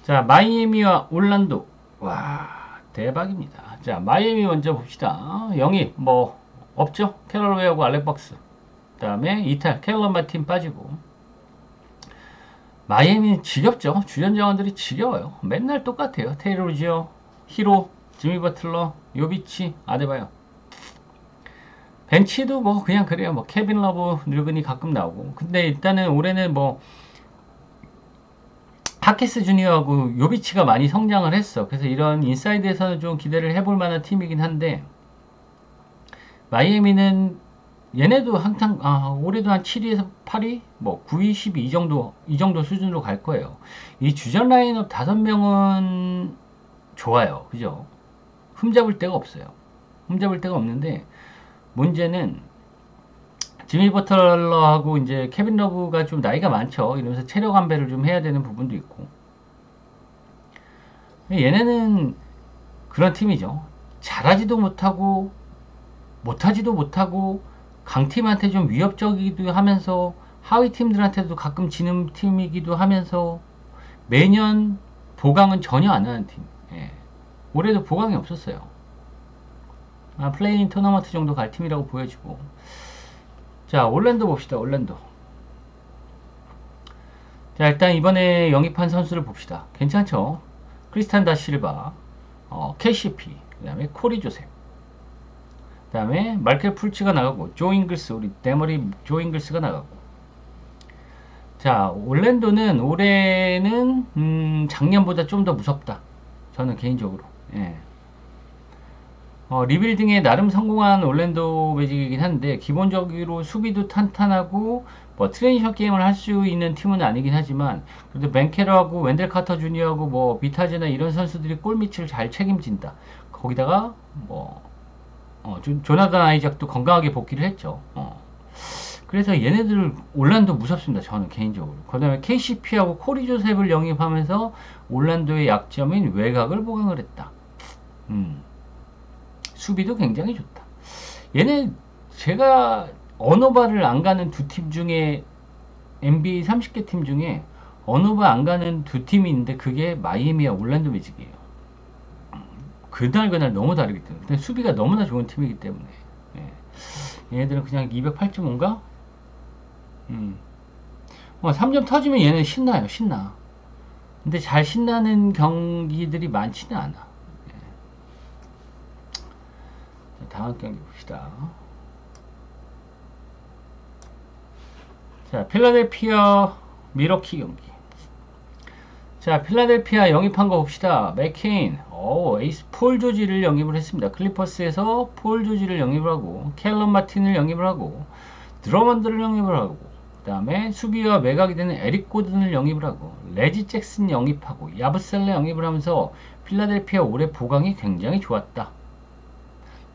자, 마이애미와 올란도. 와, 대박입니다. 자, 마이애미 먼저 봅시다. 영입 뭐 없죠? 캐럴 웨어하고 알렉 박스. 그다음에 이탈 켈러 마틴 빠지고. 마이애미는 지겹죠. 주전 자원들이 지겨워요. 맨날 똑같아요. 테이러 루지어, 히로, 지미 버틀러, 요비치, 아데바요. 벤치도 뭐 그냥 그래요. 뭐 케빈 러브 늙은이 가끔 나오고. 근데 일단은 올해는 뭐 파케스 주니어하고 요비치가 많이 성장을 했어. 그래서 이런 인사이드에서는 좀 기대를 해볼 만한 팀이긴 한데, 마이애미는 얘네도 항상 올해도 한 7위에서 8위, 뭐 9위, 12위 이 정도 수준으로 갈 거예요. 이 주전 라인업 5명은 좋아요. 그죠? 흠잡을 데가 없어요. 흠잡을 데가 없는데, 문제는 지미 버틀러하고 이제 케빈 러브가 좀 나이가 많죠. 이러면서 체력 안배를 좀 해야 되는 부분도 있고. 얘네는 그런 팀이죠. 잘하지도 못하고 못하지도 못하고 강팀한테 좀 위협적이기도 하면서 하위 팀들한테도 가끔 지는 팀이기도 하면서 매년 보강은 전혀 안 하는 팀. 예. 올해도 보강이 없었어요. 플레이인 토너먼트 정도 갈 팀이라고 보여지고. 자, 올랜도 봅시다. 올랜도. 자, 일단 이번에 영입한 선수를 봅시다. 괜찮죠? 크리스탄 다 실바, KCP, 그 다음에 코리 조셉, 그 다음에 말켈 풀치가 나가고, 조 잉글스, 우리 대머리 조 잉글스가 나가고. 자, 올랜도는 올해는 작년보다 좀 더 무섭다. 저는 개인적으로. 예. 리빌딩에 나름 성공한 올랜도 매직이긴 한데, 기본적으로 수비도 탄탄하고 뭐 트랜지션 게임을 할 수 있는 팀은 아니긴 하지만, 그래도 벤케러하고 웬델 카터 주니어하고 뭐 비타제나 이런 선수들이 골밑을 잘 책임진다. 거기다가 뭐 조나단 아이작도 건강하게 복귀를 했죠. 그래서 얘네들 올란도 무섭습니다. 저는 개인적으로. 그 다음에 KCP하고 코리 조셉을 영입하면서 올란도의 약점인 외곽을 보강을 했다. 수비도 굉장히 좋다. 얘네 제가 언어바를 안 가는 두 팀 중에, NBA 30개 팀 중에 언어바 안 가는 두 팀이 있는데 그게 마이애미와 올란도 매직이에요. 그날 너무 다르기 때문에. 근데 수비가 너무나 좋은 팀이기 때문에. 예. 얘네들은 그냥 208.5인가? 3점 터지면 얘는 신나요. 신나. 근데 잘 신나는 경기들이 많지는 않아. 다음 경기 봅시다. 자, 필라델피아 미러키 경기. 자, 필라델피아 영입한 거 봅시다. 맥케인, 에이스 폴 조지를 영입을 했습니다. 클리퍼스에서 폴 조지를 영입을 하고, 켈런 마틴을 영입을 하고, 드러먼드를 영입을 하고, 그 다음에 수비와 외곽이 되는 에릭 고든을 영입을 하고, 레지 잭슨 영입하고, 야브셀레 영입을 하면서 필라델피아 올해 보강이 굉장히 좋았다.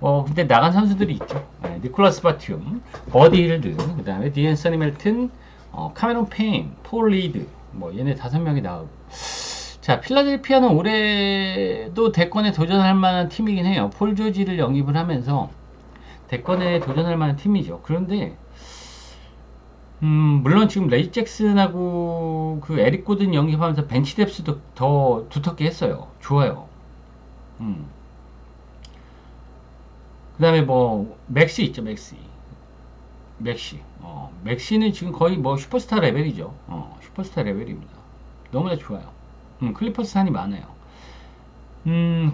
근데 나간 선수들이 있죠. 니콜라스 바티움, 버디 힐드, 그 다음에 디앤서니 멜튼, 카메론 페인, 폴 리드, 얘네 5명이 나가고. 자, 필라델피아는 올해도 대권에 도전할 만한 팀이긴 해요. 폴 조지를 영입을 하면서 대권에 도전할 만한 팀이죠. 그런데, 물론 지금 레이 잭슨하고 그 에릭 고든 영입하면서 벤치 뎁스도 더 두텁게 했어요. 좋아요. 그 다음에 맥시 있죠, 맥시. 맥시는 지금 거의 슈퍼스타 레벨이죠. 슈퍼스타 레벨입니다. 너무나 좋아요. 클리퍼스 산이 많아요.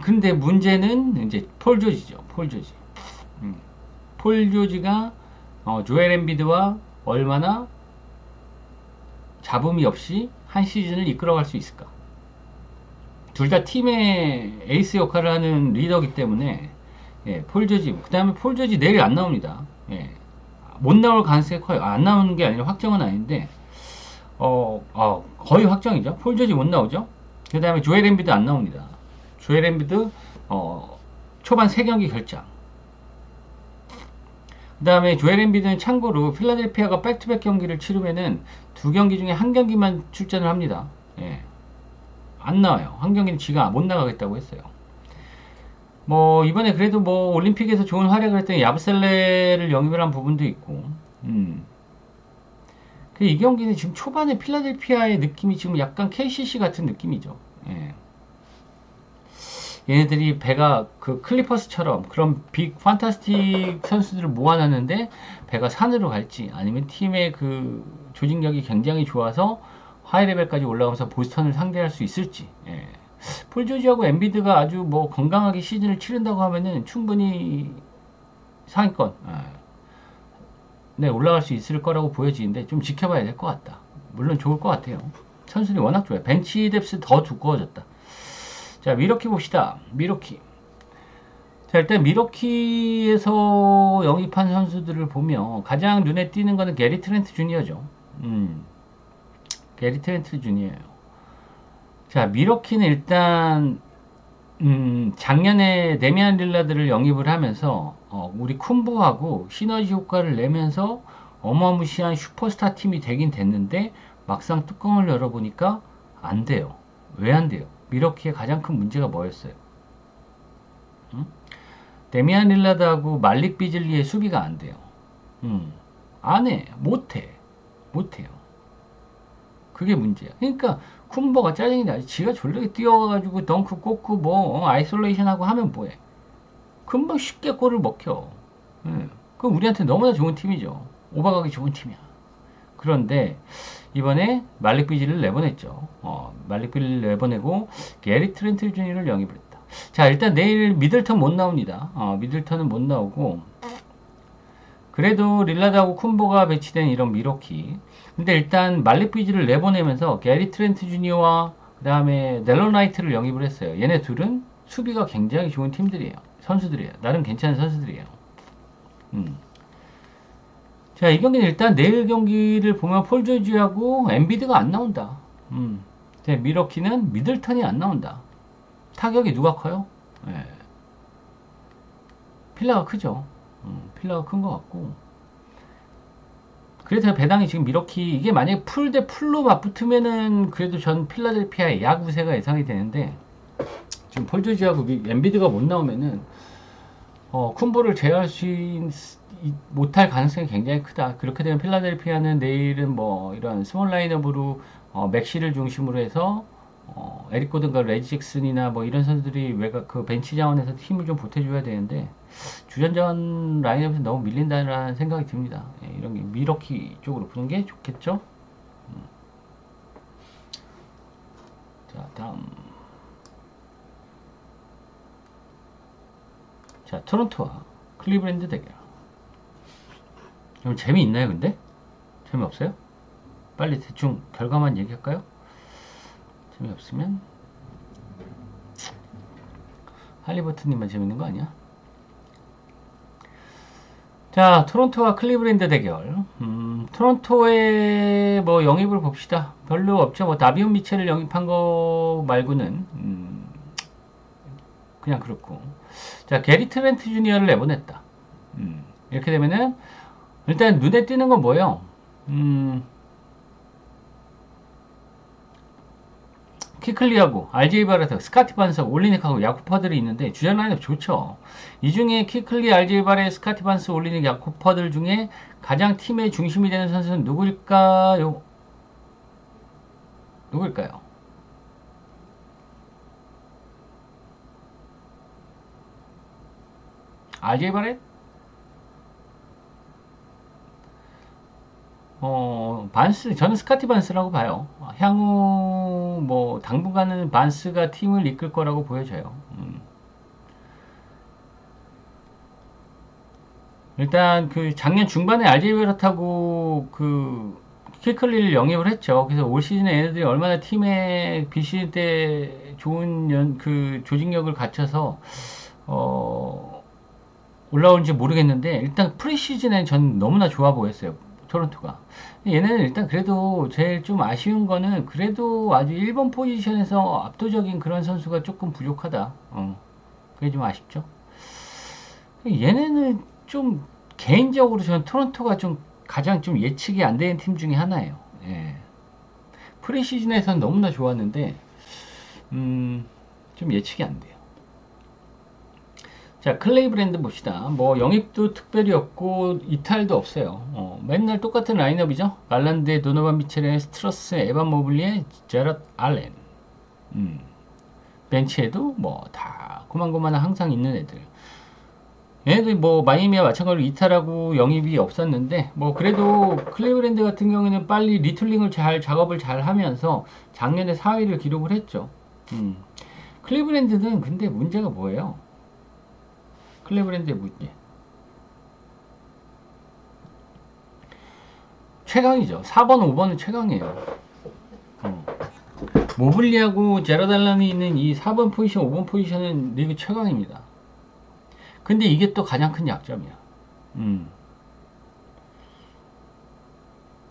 근데 문제는 이제 폴 조지죠, 폴 조지. 폴 조지가, 조엘 엠비드와 얼마나 잡음이 없이 한 시즌을 이끌어갈 수 있을까. 둘 다 팀의 에이스 역할을 하는 리더이기 때문에, 예, 폴 조지. 그 다음에 폴 조지 내일 안 나옵니다. 예. 못 나올 가능성이 커요. 안 나오는 게 아니라 확정은 아닌데, 거의 확정이죠. 폴 조지 못 나오죠. 그 다음에 조엘 엠비드 안 나옵니다. 조엘 엠비드, 초반 3경기 결장. 그 다음에 조엘 엠비드는 참고로 필라델피아가 백투백 경기를 치르면은 2경기 중에 1경기만 출전을 합니다. 예. 안 나와요. 1경기는 지가 못 나가겠다고 했어요. 뭐 이번에 그래도 뭐 올림픽에서 좋은 활약을 했더니 야브셀레를 영입을 한 부분도 있고, 이 경기는 지금 초반에 필라델피아의 느낌이 지금 약간 KCC 같은 느낌이죠. 예. 얘네들이 배가 그 클리퍼스처럼 그런 빅 판타스틱 선수들을 모아놨는데 배가 산으로 갈지 아니면 팀의 그 조직력이 굉장히 좋아서 하이레벨까지 올라가면서 보스턴을 상대할 수 있을지. 예. 폴 조지하고 엠비드가 아주 뭐 건강하게 시즌을 치른다고 하면은 충분히 상위권 네, 올라갈 수 있을 거라고 보여지는데 좀 지켜봐야 될 것 같다. 물론 좋을 것 같아요. 선수들이 워낙 좋아요. 벤치 뎁스 더 두꺼워졌다. 자, 미러키 봅시다. 미러키. 자, 일단 미러키에서 영입한 선수들을 보면 가장 눈에 띄는 거는 게리 트렌트 주니어죠. 게리 트렌트 주니어예요. 자, 미러키는 일단 작년에 데미안 릴라드를 영입을 하면서 우리 쿤부하고 시너지 효과를 내면서 어마무시한 슈퍼스타 팀이 되긴 됐는데 막상 뚜껑을 열어보니까 안 돼요. 왜 안 돼요? 미러키의 가장 큰 문제가 뭐였어요? 데미안 릴라드하고 말릭 비즐리의 수비가 안 돼요. 안 해. 못해요. 그게 문제야. 그러니까 쿤버가 짜증이 나지. 지가 졸라게 뛰어가지고 덩크 꽂고 뭐 아이솔레이션 하고 하면 뭐해. 금방 쉽게 골을 먹혀. 그럼 우리한테 너무나 좋은 팀이죠. 오버가기 좋은 팀이야. 그런데 이번에 말릭 비즐을 내보냈죠. 말릭 비즐을 내보내고 게리 트렌트 주니어를 영입을 했다. 자, 일단 내일 미들턴 못 나옵니다. 미들턴은 못 나오고 그래도 릴라드하고 쿤보가 배치된 이런 미러키. 근데 일단 말릭 비즐을 내보내면서 게리 트렌트 주니어와 그 다음에 넬런 라이트를 영입을 했어요. 얘네 둘은 수비가 굉장히 좋은 팀들이에요. 선수들이에요. 나름 괜찮은 선수들이에요. 자, 이 경기는 일단 내일 경기를 보면 폴 조지하고 엠비드가 안 나온다. 미러키는 미들턴이 안 나온다. 타격이 누가 커요? 예. 필라가 크죠. 필라가 큰 것 같고. 그래서 배당이 지금 미러키 이게 만약에 풀 대 풀로 맞붙으면은 그래도 전 필라델피아의 야구세가 예상이 되는데 지금 폴 조지하고 엠비드가 못 나오면은 쿤보를 제어할 수 못할 가능성이 굉장히 크다. 그렇게 되면 필라델피아는 내일은 뭐 이런 스몰 라인업으로 맥시를 중심으로 해서 에릭 고든과 레지 잭슨이나 뭐 이런 선수들이 외곽 그 벤치 자원에서 힘을 좀 보태줘야 되는데 주전전 라인업에서 너무 밀린다는 생각이 듭니다. 예, 이런 게 미러키 쪽으로 보는 게 좋겠죠. 자, 다음. 자, 토론토와 클리브랜드 대결. 좀 재미있나요, 근데? 재미없어요? 빨리 대충 결과만 얘기할까요? 재미없으면 할리버튼님만 재밌는 거 아니야? 자, 토론토와 클리브랜드 대결. 토론토의 뭐 영입을 봅시다. 별로 없죠. 뭐 다비온 미첼을 영입한 거 말고는 그냥 그렇고. 자, 게리 트렌트 주니어를 내보냈다. 이렇게 되면은 일단 눈에 띄는 건 뭐예요? 키클리하고 RJ 바레트, 스카티 반스, 올리닉하고 야쿠퍼들이 있는데 주전 라인업 좋죠. 이 중에 키클리, RJ 바레트, 스카티 반스, 올리닉, 야쿠퍼들 중에 가장 팀의 중심이 되는 선수는 누구일까요? 누구일까요? RJ 바레트? 반스, 저는 스카티 반스라고 봐요. 향후, 뭐, 당분간은 반스가 팀을 이끌 거라고 보여져요. 일단, 그, 작년 중반에 RJ 베럿하고, 그, 키클리를 영입을 했죠. 그래서 올 시즌에 얘네들이 얼마나 팀에 비시즌 때 좋은 그 조직력을 갖춰서, 올라올지 모르겠는데 일단 프리시즌에 전 너무나 좋아 보였어요. 토론토가. 얘네는 일단 그래도 제일 좀 아쉬운 거는 그래도 아주 1번 포지션에서 압도적인 그런 선수가 조금 부족하다. 그게 좀 아쉽죠. 얘네는 좀 개인적으로 저는 토론토가 좀 가장 좀 예측이 안 되는 팀 중에 하나예요. 예. 프리시즌에서는 너무나 좋았는데 좀 예측이 안 돼요. 자, 클레이브랜드 봅시다. 뭐 영입도 특별히 없고 이탈도 없어요. 맨날 똑같은 라인업이죠. 갈란드, 도노반 미첼의 스트러스, 에반 모블리의 제럿 알렌. 벤치에도 뭐 다 고만고만 항상 있는 애들. 얘네들 뭐 마이애미와 마찬가지로 이탈하고 영입이 없었는데 뭐 그래도 클레이브랜드 같은 경우에는 빨리 리툴링을 작업을 잘 하면서 작년에 4위를 기록을 했죠. 클레이브랜드는 근데 문제가 뭐예요? 클레이브랜드의 문제. 최강이죠. 4번, 5번은 최강이에요. 모블리하고 제라달란이 있는 이 4번 포지션, 5번 포지션은 리그 최강입니다. 근데 이게 또 가장 큰 약점이야.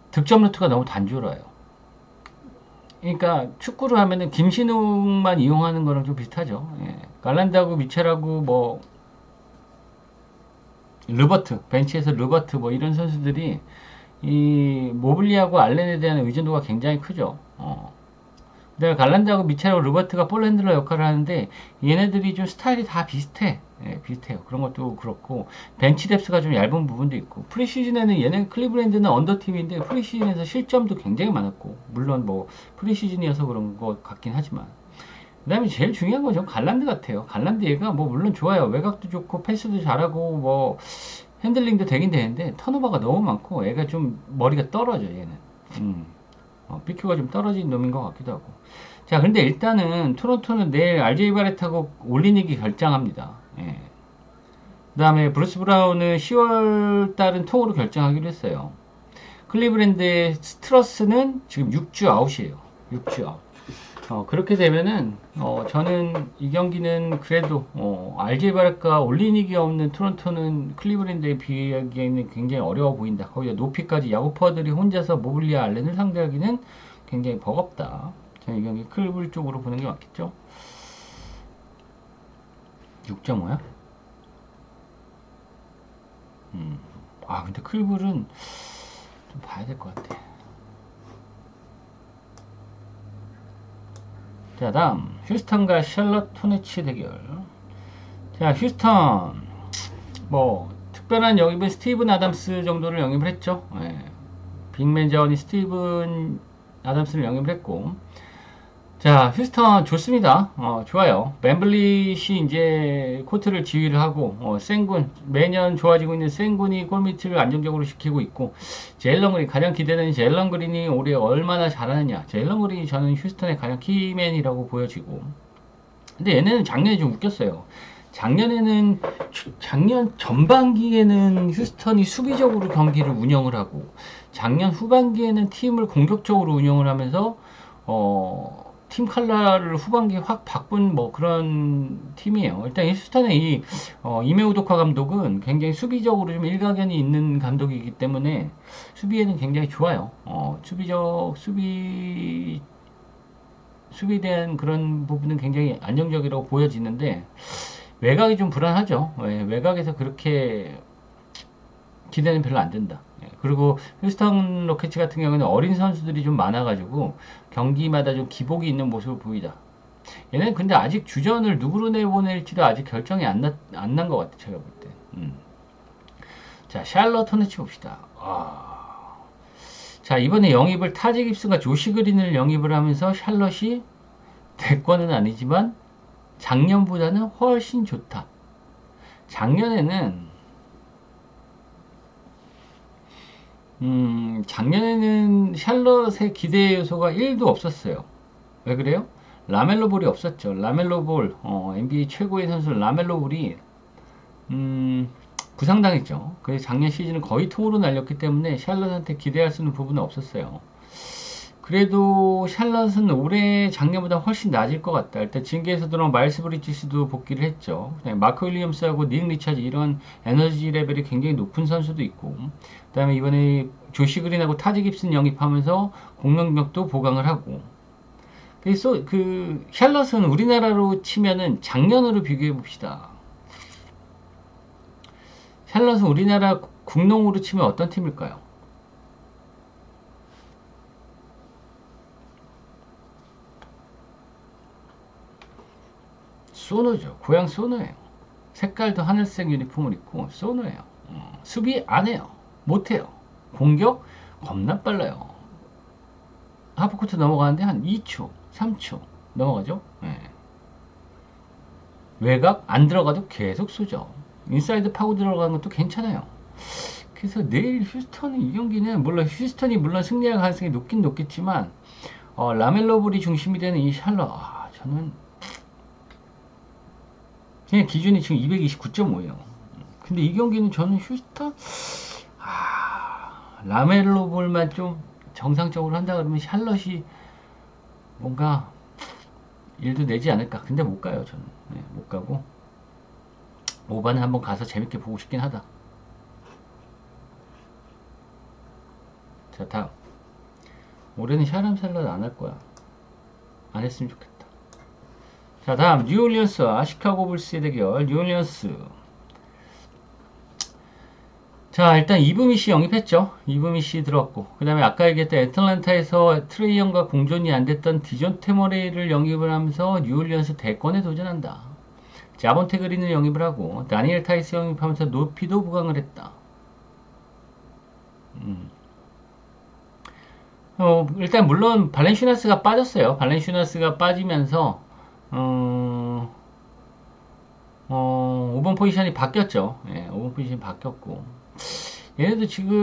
득점 루트가 너무 단조로워요. 그러니까 축구를 하면은 김신웅만 이용하는 거랑 좀 비슷하죠. 예. 갈란드하고 미첼하고 뭐 르버트, 벤치에서 르버트 뭐 이런 선수들이 이 모블리하고 알렌에 대한 의존도가 굉장히 크죠. 그다음에 갈란드하고 미첼하고 르버트가 볼 핸들러 역할을 하는데 얘네들이 좀 스타일이 다 비슷해. 예, 비슷해요. 그런 것도 그렇고 벤치 뎁스가 좀 얇은 부분도 있고 프리시즌에는 얘네 클리브랜드는 언더팀인데 프리시즌에서 실점도 굉장히 많았고 물론 뭐 프리시즌이어서 그런 것 같긴 하지만 그 다음에 제일 중요한 건 전 갈란드 같아요. 갈란드 얘가 뭐 물론 좋아요. 외곽도 좋고 패스도 잘하고 뭐 핸들링도 되긴 되는데 턴오버가 너무 많고 애가 좀 머리가 떨어져 얘는. BQ가 좀 떨어진 놈인 것 같기도 하고. 자, 근데 일단은 토론토는 내일 RJ 바렛하고 올리닉이 결정합니다. 예. 그 다음에 브루스 브라운은 10월 달은 통으로 결정하기로 했어요. 클리브랜드의 스트러스는 지금 6주 아웃이에요. 6주 아웃. 그렇게 되면은 저는 이 경기는 그래도 RJ 바렛과 올리닉이 없는 토론토는 클리브랜드에 비하기에는 굉장히 어려워 보인다. 거기다 높이까지 야구퍼들이 혼자서 모블리아 알렌을 상대하기는 굉장히 버겁다. 저는 이 경기 클리블 쪽으로 보는 게 맞겠죠. 6.5야? 근데 클리블은 좀 봐야 될 것 같아. 자, 다음 휴스턴과 샬럿 호네츠 대결. 자, 휴스턴 뭐 특별한 영입은 스티븐 아담스 정도를 영입을 했죠. 예. 빅맨 자원이 스티븐 아담스를 영입을 했고, 자, 휴스턴 좋습니다. 좋아요. 벤블릿이 이제 코트를 지휘를 하고, 생군, 매년 좋아지고 있는 생군이 골밑을 안정적으로 지키고 있고, 제일런 그린, 가장 기대되는 제일런 그린이 올해 얼마나 잘하느냐. 제일런 그린이 저는 휴스턴의 가장 키맨이라고 보여지고, 근데 얘네는 작년에 좀 웃겼어요. 작년 전반기에는 휴스턴이 수비적으로 경기를 운영을 하고, 작년 후반기에는 팀을 공격적으로 운영을 하면서, 팀 컬러를 후반기에 확 바꾼 뭐 그런 팀이에요. 일단 휴스턴의 이메 우도카 감독은 굉장히 수비적으로 좀 일가견이 있는 감독이기 때문에 수비에는 굉장히 좋아요. 수비에 대한 그런 부분은 굉장히 안정적이라고 보여지는데 외곽이 좀 불안하죠. 외곽에서 그렇게 기대는 별로 안 된다. 그리고 휴스턴 로켓츠 같은 경우는 어린 선수들이 좀 많아가지고 경기마다 좀 기복이 있는 모습을 보이다. 얘는 근데 아직 주전을 누구로 내보낼지도 아직 결정이 안 난 것 같아, 제가 볼 때. 자, 샬럿 호네츠 봅시다. 자, 이번에 영입을 타지 깁슨과 조시 그린을 영입을 하면서 샬럿이 대권은 아니지만 작년보다는 훨씬 좋다. 작년에는 샬럿의 기대 요소가 1도 없었어요. 왜 그래요? 라멜로 볼이 없었죠. 라멜로 볼, NBA 최고의 선수 라멜로 볼이 부상당했죠. 그래서 작년 시즌은 거의 통으로 날렸기 때문에 샬럿한테 기대할 수 있는 부분은 없었어요. 그래도 샬럿은 올해 작년보다 훨씬 낮을 것 같다. 일단 징계에서 들어온 마일스 브리지스도 복귀를 했죠. 그다음에 마크 윌리엄스하고 닉 리차즈 이런 에너지 레벨이 굉장히 높은 선수도 있고, 그다음에 이번에 조시 그린하고 타지 깁슨 영입하면서 공격력도 보강을 하고. 그래서 그 샬럿은 우리나라로 치면은 작년으로 비교해 봅시다. 샬럿은 우리나라 국농으로 치면 어떤 팀일까요? 소노죠. 고향 소노예요. 색깔도 하늘색 유니폼을 입고 소노예요. 수비 안 해요. 못해요. 공격 겁나 빨라요. 하프코트 넘어가는데 한 2초, 3초 넘어가죠. 네. 외곽 안 들어가도 계속 쏘죠. 인사이드 파고 들어가는 것도 괜찮아요. 그래서 내일 휴스턴이 이 경기는 휴스턴이 승리할 가능성이 높긴 높겠지만 라멜로 볼이 중심이 되는 이 샬럿 저는 그냥 기준이 지금 229.5예요. 근데 이 경기는 저는 휴스턴 라멜로 볼만 좀 정상적으로 한다 그러면 샬럿이 뭔가 일도 내지 않을까. 근데 못 가요 저는. 네, 못 가고 5반에 한번 가서 재밌게 보고 싶긴 하다. 자, 다음. 올해는 샤람 샬럿 안 할 거야. 안 했으면 좋겠다. 자, 다음 뉴올리언스와 시카고 불스의 대결. 뉴올리언스. 자, 일단 이브미시 영입했죠. 이브미시 들어왔고, 그 다음에 아까 얘기했던 애틀란타에서 트레이 형과 공존이 안 됐던 디존테 머레이를 영입을 하면서 뉴올리언스 대권에 도전한다. 자본테 그린을 영입을 하고 다니엘 타이스 영입하면서 높이도 부강을 했다. 일단 물론 발렌슈나스가 빠졌어요. 발렌슈나스가 빠지면서 5번 포지션이 바뀌었죠. 예, 5번 포지션이 바뀌었고 얘네도 지금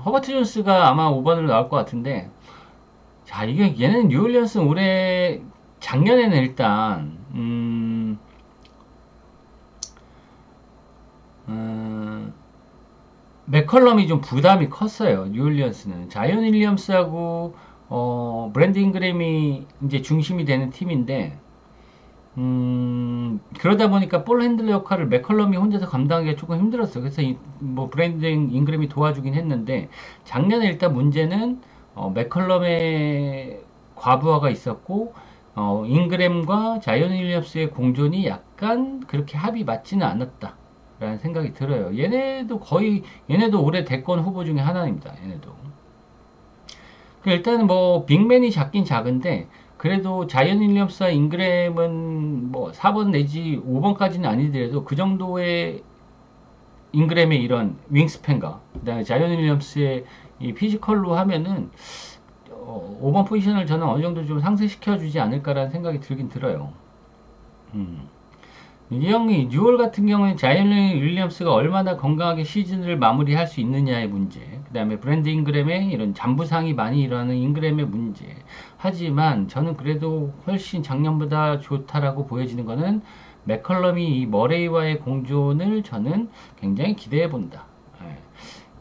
허버트 존스가 아마 5번으로 나올 것 같은데 자 이게 얘는 뉴올리언스 올해 작년에는 일단 맥컬럼이 좀 부담이 컸어요. 뉴올리언스는 자이언 윌리엄스하고 브랜드 잉그램이 이제 중심이 되는 팀인데 그러다 보니까 볼 핸들러 역할을 맥컬럼이 혼자서 감당하기가 조금 힘들었어요. 그래서 뭐 브랜드 잉그램이 도와주긴 했는데 작년에 일단 문제는 맥컬럼의 과부하가 있었고 잉그램과 자이언 윌리엄스의 공존이 약간 그렇게 합이 맞지는 않았다 라는 생각이 들어요. 얘네도 올해 대권 후보 중에 하나입니다. 얘네도 일단은 뭐 빅맨이 작긴 작은데 그래도 자이언 윌리엄스와 잉그램은 뭐 4번 내지 5번까지는 아니더라도 그 정도의 잉그램의 이런 윙스팬과 그다음에 자이언 윌리엄스의 이 피지컬로 하면은 5번 포지션을 저는 어느 정도 좀 상쇄시켜 주지 않을까라는 생각이 들긴 들어요. 이 형이 6월 같은 경우는 자이언 윌리엄스가 얼마나 건강하게 시즌을 마무리할 수 있느냐의 문제, 그 다음에 브랜드 잉그램의 이런 잔부상이 많이 일어나는 잉그램의 문제. 하지만 저는 그래도 훨씬 작년보다 좋다라고 보여지는 거는 맥컬럼이 이 머레이와의 공존을 저는 굉장히 기대해 본다.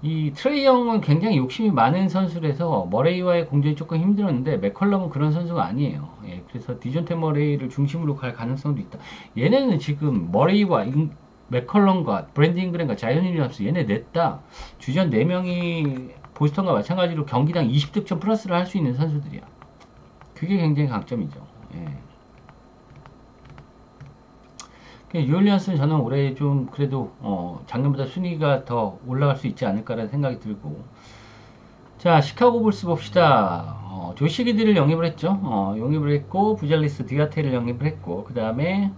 이 트레이 형은 굉장히 욕심이 많은 선수라서 머레이와의 공존이 조금 힘들었는데 맥컬럼은 그런 선수가 아니에요. 그래서 디존테 머레이를 중심으로 갈 가능성도 있다. 얘네는 지금 머레이와 맥컬럼과 브랜드 잉그램과 자이언 윌리엄스 얘네 냈다. 주전 4명이 보스턴과 마찬가지로 경기당 20득점 플러스를 할 수 있는 선수들이야. 그게 굉장히 강점이죠. 뉴올리언스는 저는 올해 좀 그래도 작년보다 순위가 더 올라갈 수 있지 않을까라는 생각이 들고 자 시카고 불스 봅시다. 조시 기드를 영입을 했죠. 영입을 했고 부잘리스 디아테를 영입을 했고 그 다음에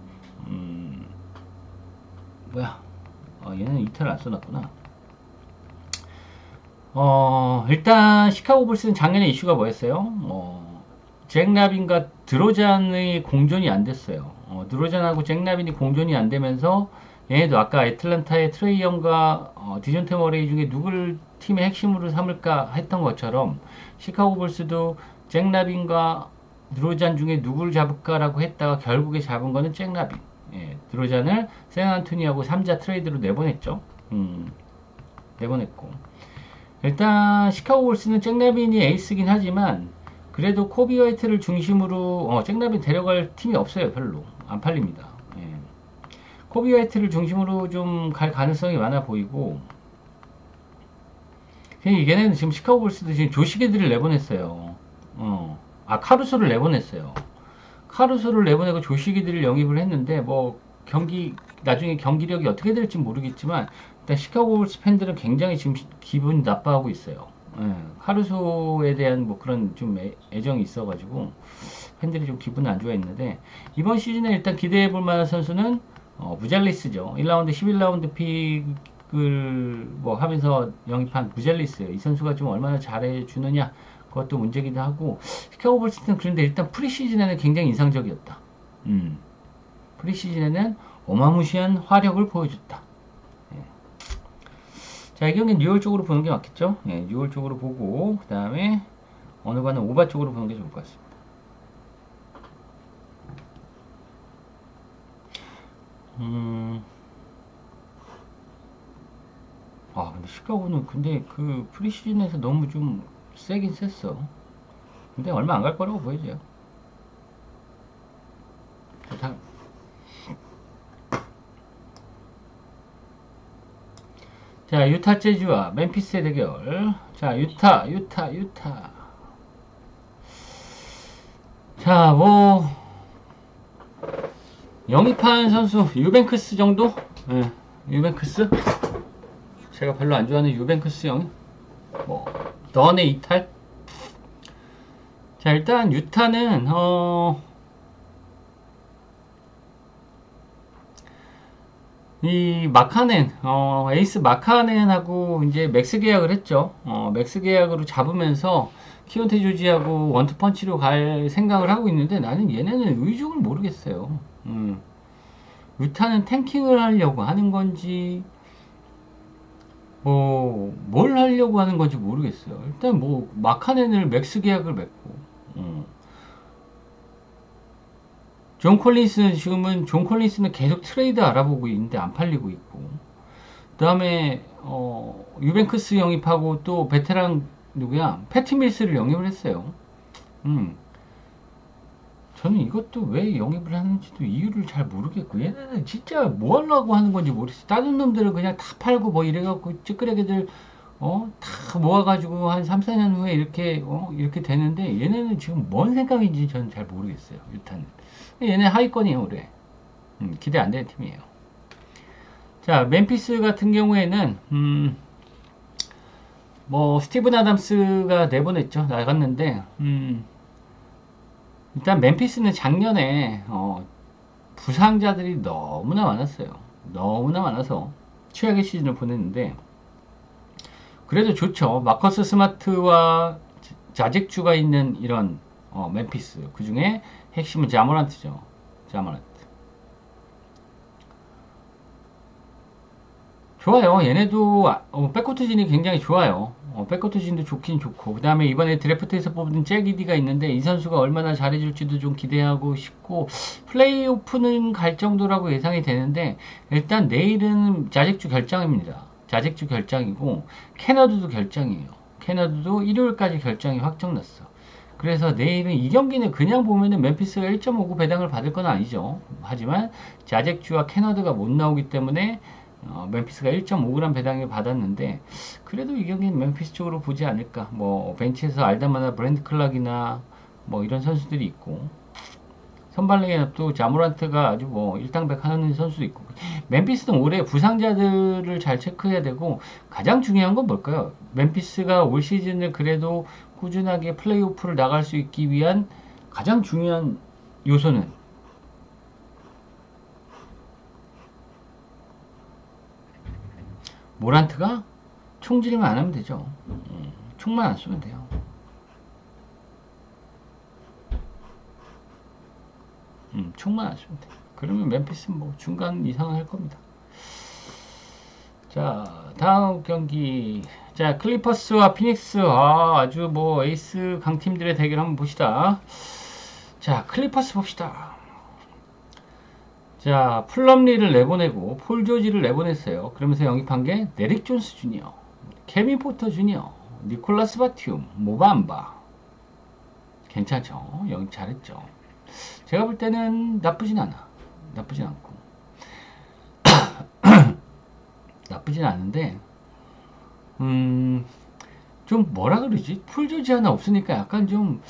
얘는 이탈을 안 써놨구나. 일단 시카고 불스는 작년에 이슈가 뭐였어요? 잭 라빈과 드로잔의 공존이 안 됐어요. 드로잔하고 잭 라빈이 공존이 안 되면서 얘네도 아까 애틀란타의 트레이 형과 디존테 머레이 중에 누굴 팀의 핵심으로 삼을까 했던 것처럼 시카고 불스도 잭 라빈과 드로잔 중에 누굴 잡을까라고 했다가 결국에 잡은 거는 잭 라빈. 드로잔을 샌안토니하고 3자 트레이드로 내보냈죠. 내보냈고 일단 시카고 불스는 잭 라빈이 에이스긴 하지만 그래도 코비 화이트를 중심으로 잭 라빈 데려갈 팀이 없어요. 별로 안 팔립니다. 예. 코비 화이트를 중심으로 좀 갈 가능성이 많아 보이고, 얘네는 지금 시카고 불스도 지금 조시게들을 내보냈어요. 카루소를 내보냈어요. 카루소를 내보내고 조시기들을 영입을 했는데, 뭐 경기 나중에 경기력이 어떻게 될지 모르겠지만 일단 시카고 불스 팬들은 굉장히 지금 기분 나빠하고 있어요. 예, 카루소에 대한 뭐 그런 좀 애정이 있어가지고 팬들이 좀 기분 안 좋아했는데, 이번 시즌에 일단 기대해 볼 만한 선수는 부잘리스죠. 1라운드 11라운드 픽을 뭐 하면서 영입한 부잘리스. 이 선수가 좀 얼마나 잘해 주느냐, 그것도 문제기도 하고, 시카고 불스는 그런데 일단 프리시즌에는 굉장히 인상적이었다. 프리시즌에는 어마무시한 화력을 보여줬다. 예. 자, 이 경기는 뉴올 쪽으로 보는 게 맞겠죠? 예, 뉴올 쪽으로 보고, 그 다음에 어느 가는 오바 쪽으로 보는 게 좋을 것 같습니다. 근데 시카고는 근데 그 프리시즌에서 너무 좀 세긴 셌어. 근데 얼마 안 갈 거라고 보여져요. 자, 유타 재즈와 멤피스의 대결. 자, 유타. 자, 뭐 영입한 선수 유벤크스 정도? 예, 유벤크스? 제가 별로 안 좋아하는 유벤크스 영입. 뭐 던의 이탈? 자, 일단 유타는 이 마카넨, 에이스 마카넨하고 이제 맥스 계약을 했죠. 맥스 계약으로 잡으면서 키온테 조지하고 원투펀치로 갈 생각을 하고 있는데, 나는 얘네는 의중을 모르겠어요. 유타는 탱킹을 하려고 하는 건지, 뭐, 뭘 하려고 하는 건지 모르겠어요. 일단 뭐, 마카넨을 맥스 계약을 맺고, 존 콜린스는 계속 트레이드 알아보고 있는데 안 팔리고 있고, 그 다음에 유벤크스 영입하고 또 베테랑 누구야, 패티 밀스를 영입을 했어요. 저는 이것도 왜 영입을 하는지도 이유를 잘 모르겠고, 얘네는 진짜 뭐 하려고 하는 건지 모르겠어요. 다른 놈들은 그냥 다 팔고 뭐 이래갖고 찌끄레기들 다 모아가지고 한 3, 4년 후에 이렇게 되는데, 얘네는 지금 뭔 생각인지 저는 잘 모르겠어요. 일단은 얘네 하위권이에요 올해. 기대 안 되는 팀이에요. 자, 멤피스 같은 경우에는 뭐 스티븐 아담스가 내보냈죠. 나갔는데 일단 멤피스는 작년에 부상자들이 너무나 많았어요. 너무나 많아서 최악의 시즌을 보냈는데, 그래도 좋죠. 마커스 스마트와 자잭주가 있는 이런 멤피스. 그 중에 핵심은 자모란트죠. 자모란트. 좋아요. 얘네도 백코트진이 굉장히 좋아요. 백코트진도 좋긴 좋고, 그 다음에 이번에 드래프트에서 뽑은 잭이디가 있는데, 이 선수가 얼마나 잘해줄지도 좀 기대하고 싶고, 플레이오프는 갈 정도라고 예상이 되는데, 일단 내일은 자잭주 결장입니다. 자잭주 결장이고, 캐나드도 결장이에요. 캐나드도 일요일까지 결장이 확정났어. 그래서 내일은 이 경기는 그냥 보면은 멤피스가 1.59 배당을 받을 건 아니죠. 하지만 자잭주와 캐나드가 못 나오기 때문에 멤피스가 1.5g 배당을 받았는데, 그래도 이 경기는 멤피스 쪽으로 보지 않을까. 뭐 벤치에서 알다마나 브랜드 클락이나 뭐 이런 선수들이 있고, 선발랭에 또 자모란트가 아주 뭐 일당백 하는 선수도 있고, 멤피스는 올해 부상자들을 잘 체크해야 되고, 가장 중요한 건 뭘까요? 멤피스가 올 시즌을 그래도 꾸준하게 플레이오프를 나갈 수 있기 위한 가장 중요한 요소는 모란트가 총질만 안 하면 되죠. 총만 안 쏘면 돼요. 총만 안 쏘면 돼. 그러면 멤피스는 뭐 중간 이상은 할 겁니다. 자, 다음 경기. 자, 클리퍼스와 피닉스. 아주 뭐 에이스 강팀들의 대결 한번 봅시다. 자, 클리퍼스 봅시다. 자, 플럼리를 내보내고 폴 조지를 내보냈어요. 그러면서 영입한 게 데릭 존스 주니어. 케빈 포터 주니어, 니콜라스 바티움, 모밤바. 괜찮죠? 영입 잘했죠. 제가 볼 때는 나쁘진 않아. 나쁘진 않고. 나쁘진 않은데, 좀 뭐라 그러지? 풀조지 하나 없으니까 약간 좀,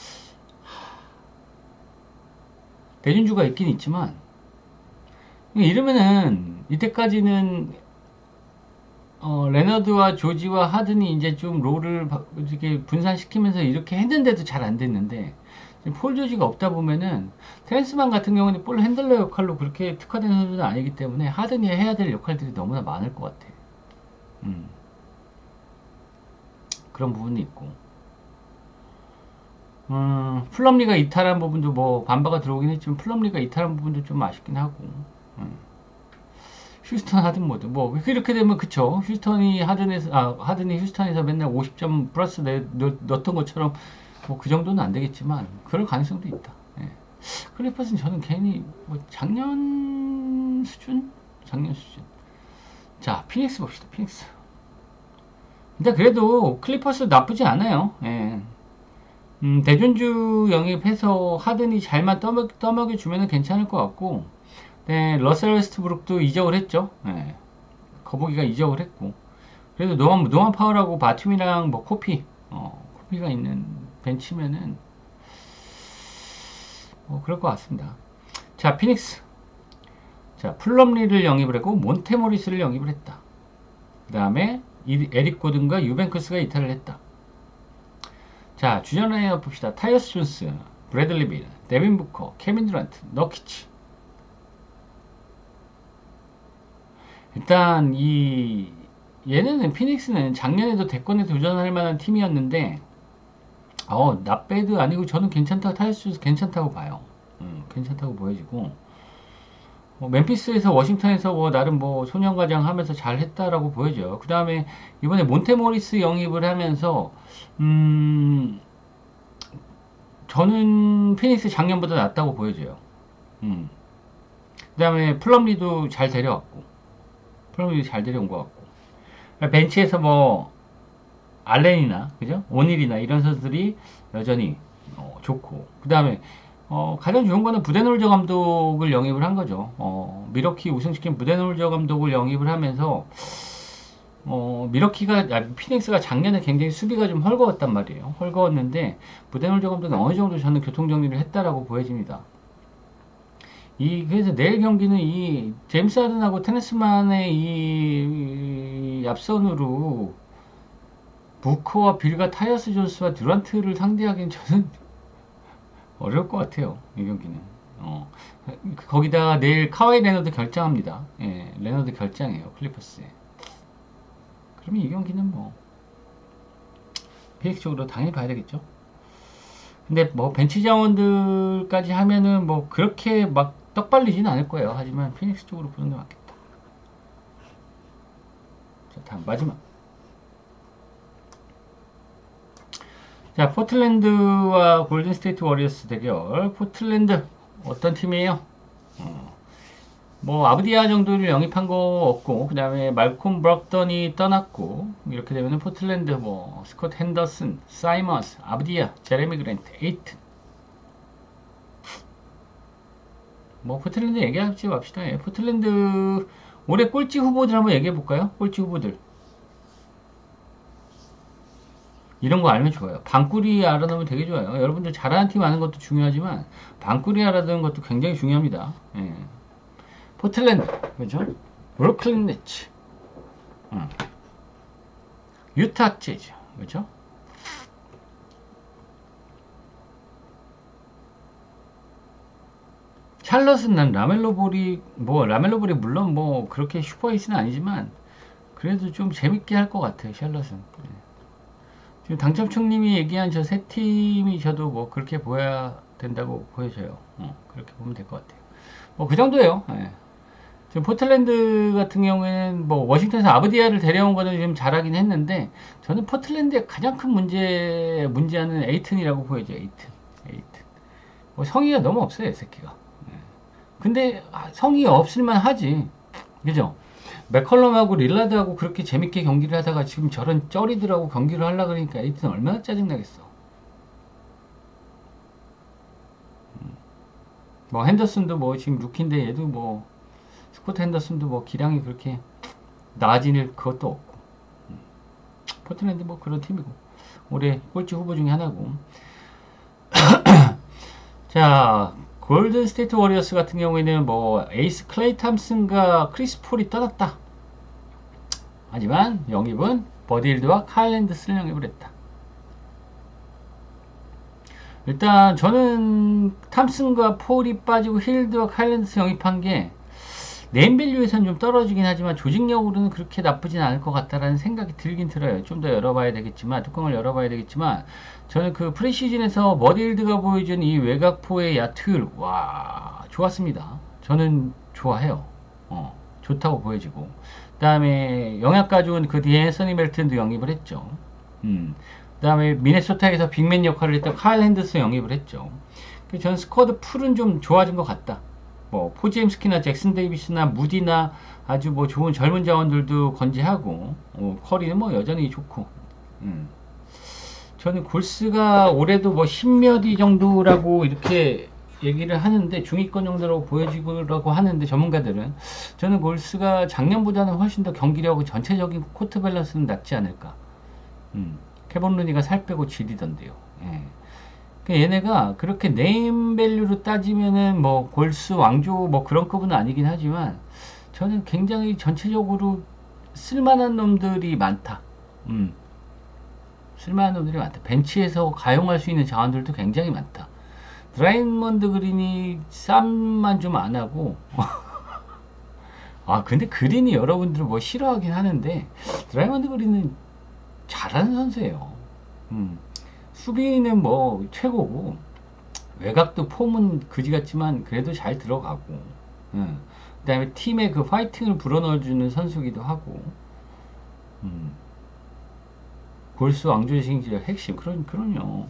대진주가 있긴 있지만, 이러면은, 이때까지는, 레너드와 조지와 하든이 이제 좀 롤을 이렇게 분산시키면서 이렇게 했는데도 잘 안 됐는데, 폴 조지가 없다 보면은, 테렌스만 같은 경우는 볼 핸들러 역할로 그렇게 특화된 선수는 아니기 때문에, 하든이 해야 될 역할들이 너무나 많을 것 같아. 그런 부분이 있고. 플럼리가 이탈한 부분도 뭐, 반바가 들어오긴 했지만, 플럼리가 이탈한 부분도 좀 아쉽긴 하고. 휴스턴 하든 모드 뭐 이렇게 되면 그쵸, 휴스턴이 하든이 휴스턴에서 맨날 50점 플러스 넣었던 것처럼 뭐 그 정도는 안 되겠지만 그럴 가능성도 있다. 예. 클리퍼스는 저는 괜히 뭐 작년 수준. 자, 피닉스 봅시다. 피닉스. 근데 그래도 클리퍼스 나쁘지 않아요. 예. 대전주 영입해서 하든이 잘만 떠먹여 주면은 괜찮을 것 같고, 네, 러셀 웨스트브룩도 이적을 했죠. 네, 거북이가 이적을 했고, 그래도 노만 파울하고 바툼이랑 뭐 코피가 있는 벤치면은 뭐 그럴 것 같습니다. 자, 피닉스. 자, 플럼리를 영입을 했고 몬테모리스를 영입을 했다. 그 다음에 에릭 고든과 유벤크스가 이탈을 했다. 자, 주전 라인업 봅시다. 타이어스 존스, 브래들리 빌, 데빈 부커, 케빈 듀란트, 너키치. 일단 얘네는 피닉스는 작년에도 대권에 도전할 만한 팀이었는데, 나배드 아니고 저는 괜찮다. 타이어스 괜찮다고 봐요. 괜찮다고 보여지고, 멤피스에서 워싱턴에서 뭐 나름 뭐 소년과장 하면서 잘 했다라고 보여져요. 그 다음에 이번에 몬테모리스 영입을 하면서 저는 피닉스 작년보다 낫다고 보여져요. 그 다음에 플럼리도 잘 데려왔고, 플럼리도 잘 데려온 것 같고, 벤치에서 뭐 알렌이나 그죠? 오닐이나 이런 선수들이 여전히 좋고, 그 다음에 가장 좋은 거는 부데놀저 감독을 영입을 한 거죠. 미러키 우승시킨 부데놀저 감독을 영입을 하면서 피닉스가 작년에 굉장히 수비가 좀 헐거웠단 말이에요. 헐거웠는데 부데놀저 감독은 어느 정도 저는 교통 정리를 했다라고 보여집니다. 그래서 내일 경기는 이 제임스 하든하고 테네스만의 이 앞선으로 부커와 빌과 타이어스 존스와 듀란트를 상대하기는 저는 어려울 것 같아요. 이 경기는. 거기다가 내일 카와이 레너드 결장합니다. 예, 레너드 결장해요. 클리퍼스에. 그러면 이 경기는 뭐 피닉스 쪽으로 당연히 봐야 되겠죠. 근데 뭐 벤치 자원들까지 하면은 뭐 그렇게 막 떡발리진 않을 거예요. 하지만 피닉스 쪽으로 보는 게 맞겠다. 자, 다음 마지막. 자, 포틀랜드와 골든스테이트 워리어스 대결. 포틀랜드 어떤 팀이에요? 뭐 아브디아 정도를 영입한 거 없고, 그 다음에 말콤 브럭던이 떠났고, 이렇게 되면은 포틀랜드 뭐 스콧 핸더슨, 사이먼스, 아브디아, 제레미 그랜트, 에이튼. 뭐 포틀랜드 얘기하지 맙시다. 예, 포틀랜드 올해 꼴찌 후보들 한번 얘기해 볼까요? 꼴찌 후보들. 이런 거 알면 좋아요. 방꿀이 알아놓으면 되게 좋아요. 여러분들 잘하는 팀 아는 것도 중요하지만 방꿀이 알아두는 것도 굉장히 중요합니다. 예. 포틀랜드, 그죠? 브루클린 네츠, 유타 재즈, 그죠? 샬럿은 난 라멜로 볼이 물론 뭐 그렇게 슈퍼히트는 아니지만 그래도 좀 재밌게 할 것 같아요. 샬럿은. 네. 지금 당첨총님이 얘기한 저 세 팀이 저도 뭐 그렇게 보여야 된다고 보여져요. 그렇게 보면 될 것 같아요. 뭐 그 정도예요. 네. 지금 포틀랜드 같은 경우에는 뭐 워싱턴에서 아브디아를 데려온 거는 좀 잘하긴 했는데 저는 포틀랜드의 가장 큰 문제는 에이튼이라고 보여져요. 에이튼. 뭐 성의가 너무 없어요, 이 새끼가. 근데 성의 없을만 하지, 그죠? 맥컬럼하고 릴라드하고 그렇게 재밌게 경기를 하다가 지금 저런 쩌리들하고 경기를 하려 그러니까 에이튼 얼마나 짜증나겠어. 뭐 핸더슨도 뭐 지금 루키인데 얘도 뭐 스코트 핸더슨도 뭐 기량이 그렇게 나아질 그것도 없고. 포틀랜드 뭐 그런 팀이고 올해 꼴찌 후보 중에 하나고. 자, 골든 스테이트 워리어스 같은 경우에는 뭐 에이스 클레이 탐슨과 크리스 폴이 떠났다. 하지만 영입은 버디힐드와 카일 랜더스를 영입을 했다. 일단 저는 탐슨과 폴이 빠지고 힐드와 카일 랜더스 영입한 게 네임밸류에선 좀 떨어지긴 하지만 조직력으로는 그렇게 나쁘진 않을 것 같다라는 생각이 들긴 들어요. 좀 더 열어봐야 되겠지만, 뚜껑을 열어봐야 되겠지만, 저는 그 프리시즌에서 머디힐드가 보여준 이 외곽포의 야투율, 와, 좋았습니다. 저는 좋아해요. 좋다고 보여지고. 그 다음에 영향가 좋은 그 뒤에 써니 멜튼도 영입을 했죠. 그 다음에 미네소타에서 빅맨 역할을 했던 카일 핸더스 영입을 했죠. 저는 스쿼드 풀은 좀 좋아진 것 같다. 뭐 포지엠스키나 잭슨 데이비스나 무디나 아주 뭐 좋은 젊은 자원들도 건재하고 커리는 뭐 여전히 좋고 저는 골스가 올해도 뭐 10몇 위 정도라고 이렇게 얘기를 하는데 중위권 정도라고 보여지고라고 하는데 전문가들은 저는 골스가 작년보다는 훨씬 더 경기력하고 전체적인 코트 밸런스는 낫지 않을까. 케본 루니가 살 빼고 지리던데요. 예. 얘네가 그렇게 네임밸류로 따지면은 뭐 골스 왕조 뭐 그런 급은 아니긴 하지만 저는 굉장히 전체적으로 쓸만한 놈들이 많다. 쓸만한 놈들이 많다. 벤치에서 가용할 수 있는 자원들도 굉장히 많다. 드라이먼드 그린이 쌈만 좀 안 하고 아 근데 그린이 여러분들 뭐 싫어하긴 하는데 드라이먼드 그린은 잘하는 선수예요. 수비는 뭐 최고고 외곽도 폼은 그지 같지만 그래도 잘 들어가고 그 다음에 팀의 그 파이팅을 불어넣어주는 선수기도 하고 골스 왕조의 핵심 그럼요.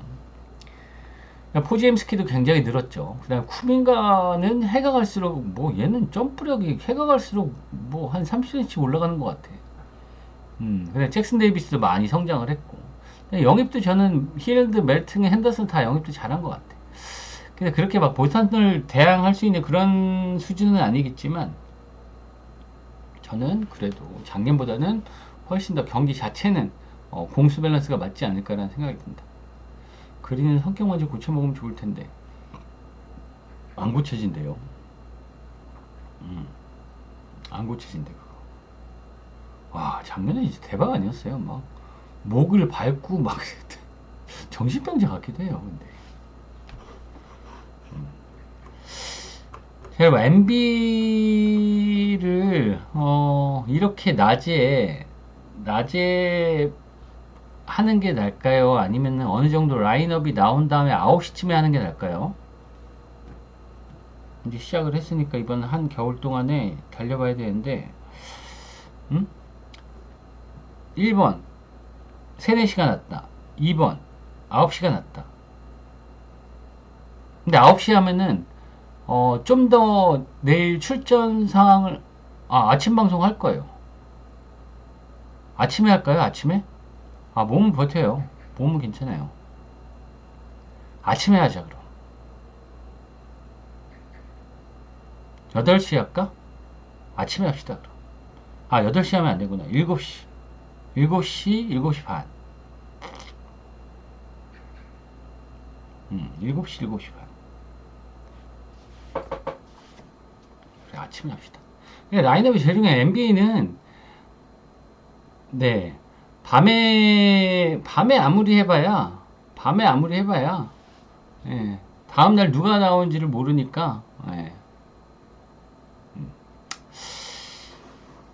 포지엠스키도 굉장히 늘었죠. 그 다음에 쿠민가는 해가 갈수록 뭐 얘는 점프력이 해가 갈수록 뭐 한 30cm 올라가는 것 같아. 근데 잭슨 데이비스도 많이 성장을 했고 영입도 저는 힐드, 멜튼, 핸더슨 다 영입도 잘한 것 같아. 근데 그렇게 막 보탄을 대항할 수 있는 그런 수준은 아니겠지만 저는 그래도 작년보다는 훨씬 더 경기 자체는 공수 밸런스가 맞지 않을까라는 생각이 듭니다. 그린은 성격 먼저 고쳐먹으면 좋을 텐데 안 고쳐진대요. 안 고쳐진대 그거. 와 작년에 진짜 대박 아니었어요. 막 목을 밟고 막 정신병자 같기도 해요. 근데 제가 MB를 이렇게 낮에 하는 게 나을까요? 아니면 어느 정도 라인업이 나온 다음에 9시쯤에 하는 게 나을까요? 이제 시작을 했으니까 이번 한 겨울 동안에 달려봐야 되는데 1번 3, 4시가 낫다. 2번 9시가 낫다. 근데 9시 하면은 좀 더 내일 출전 상황을 아침 방송 할 거예요. 아침에 할까요? 아침에? 몸은 버텨요. 몸은 괜찮아요. 아침에 하자 그럼. 8시 할까? 아침에 합시다 그럼. 8시 하면 안 되구나. 7시 7시 반. 7시 반. 그래, 아침에 합시다. 라인업이 제일 중요해. NBA는, 네. 밤에 아무리 해봐야, 예. 다음날 누가 나오는지를 모르니까, 예.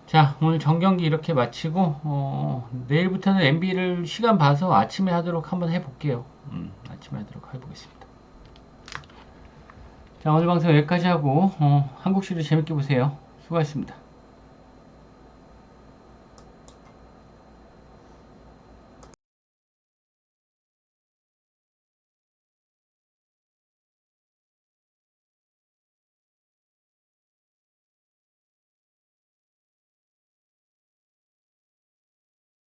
자, 오늘 정경기 이렇게 마치고, 내일부터는 NBA를 시간 봐서 아침에 하도록 한번 해볼게요. 아침에 하도록 해보겠습니다. 자, 오늘 방송 여기까지 하고, 한국 시리즈 재밌게 보세요. 수고하셨습니다.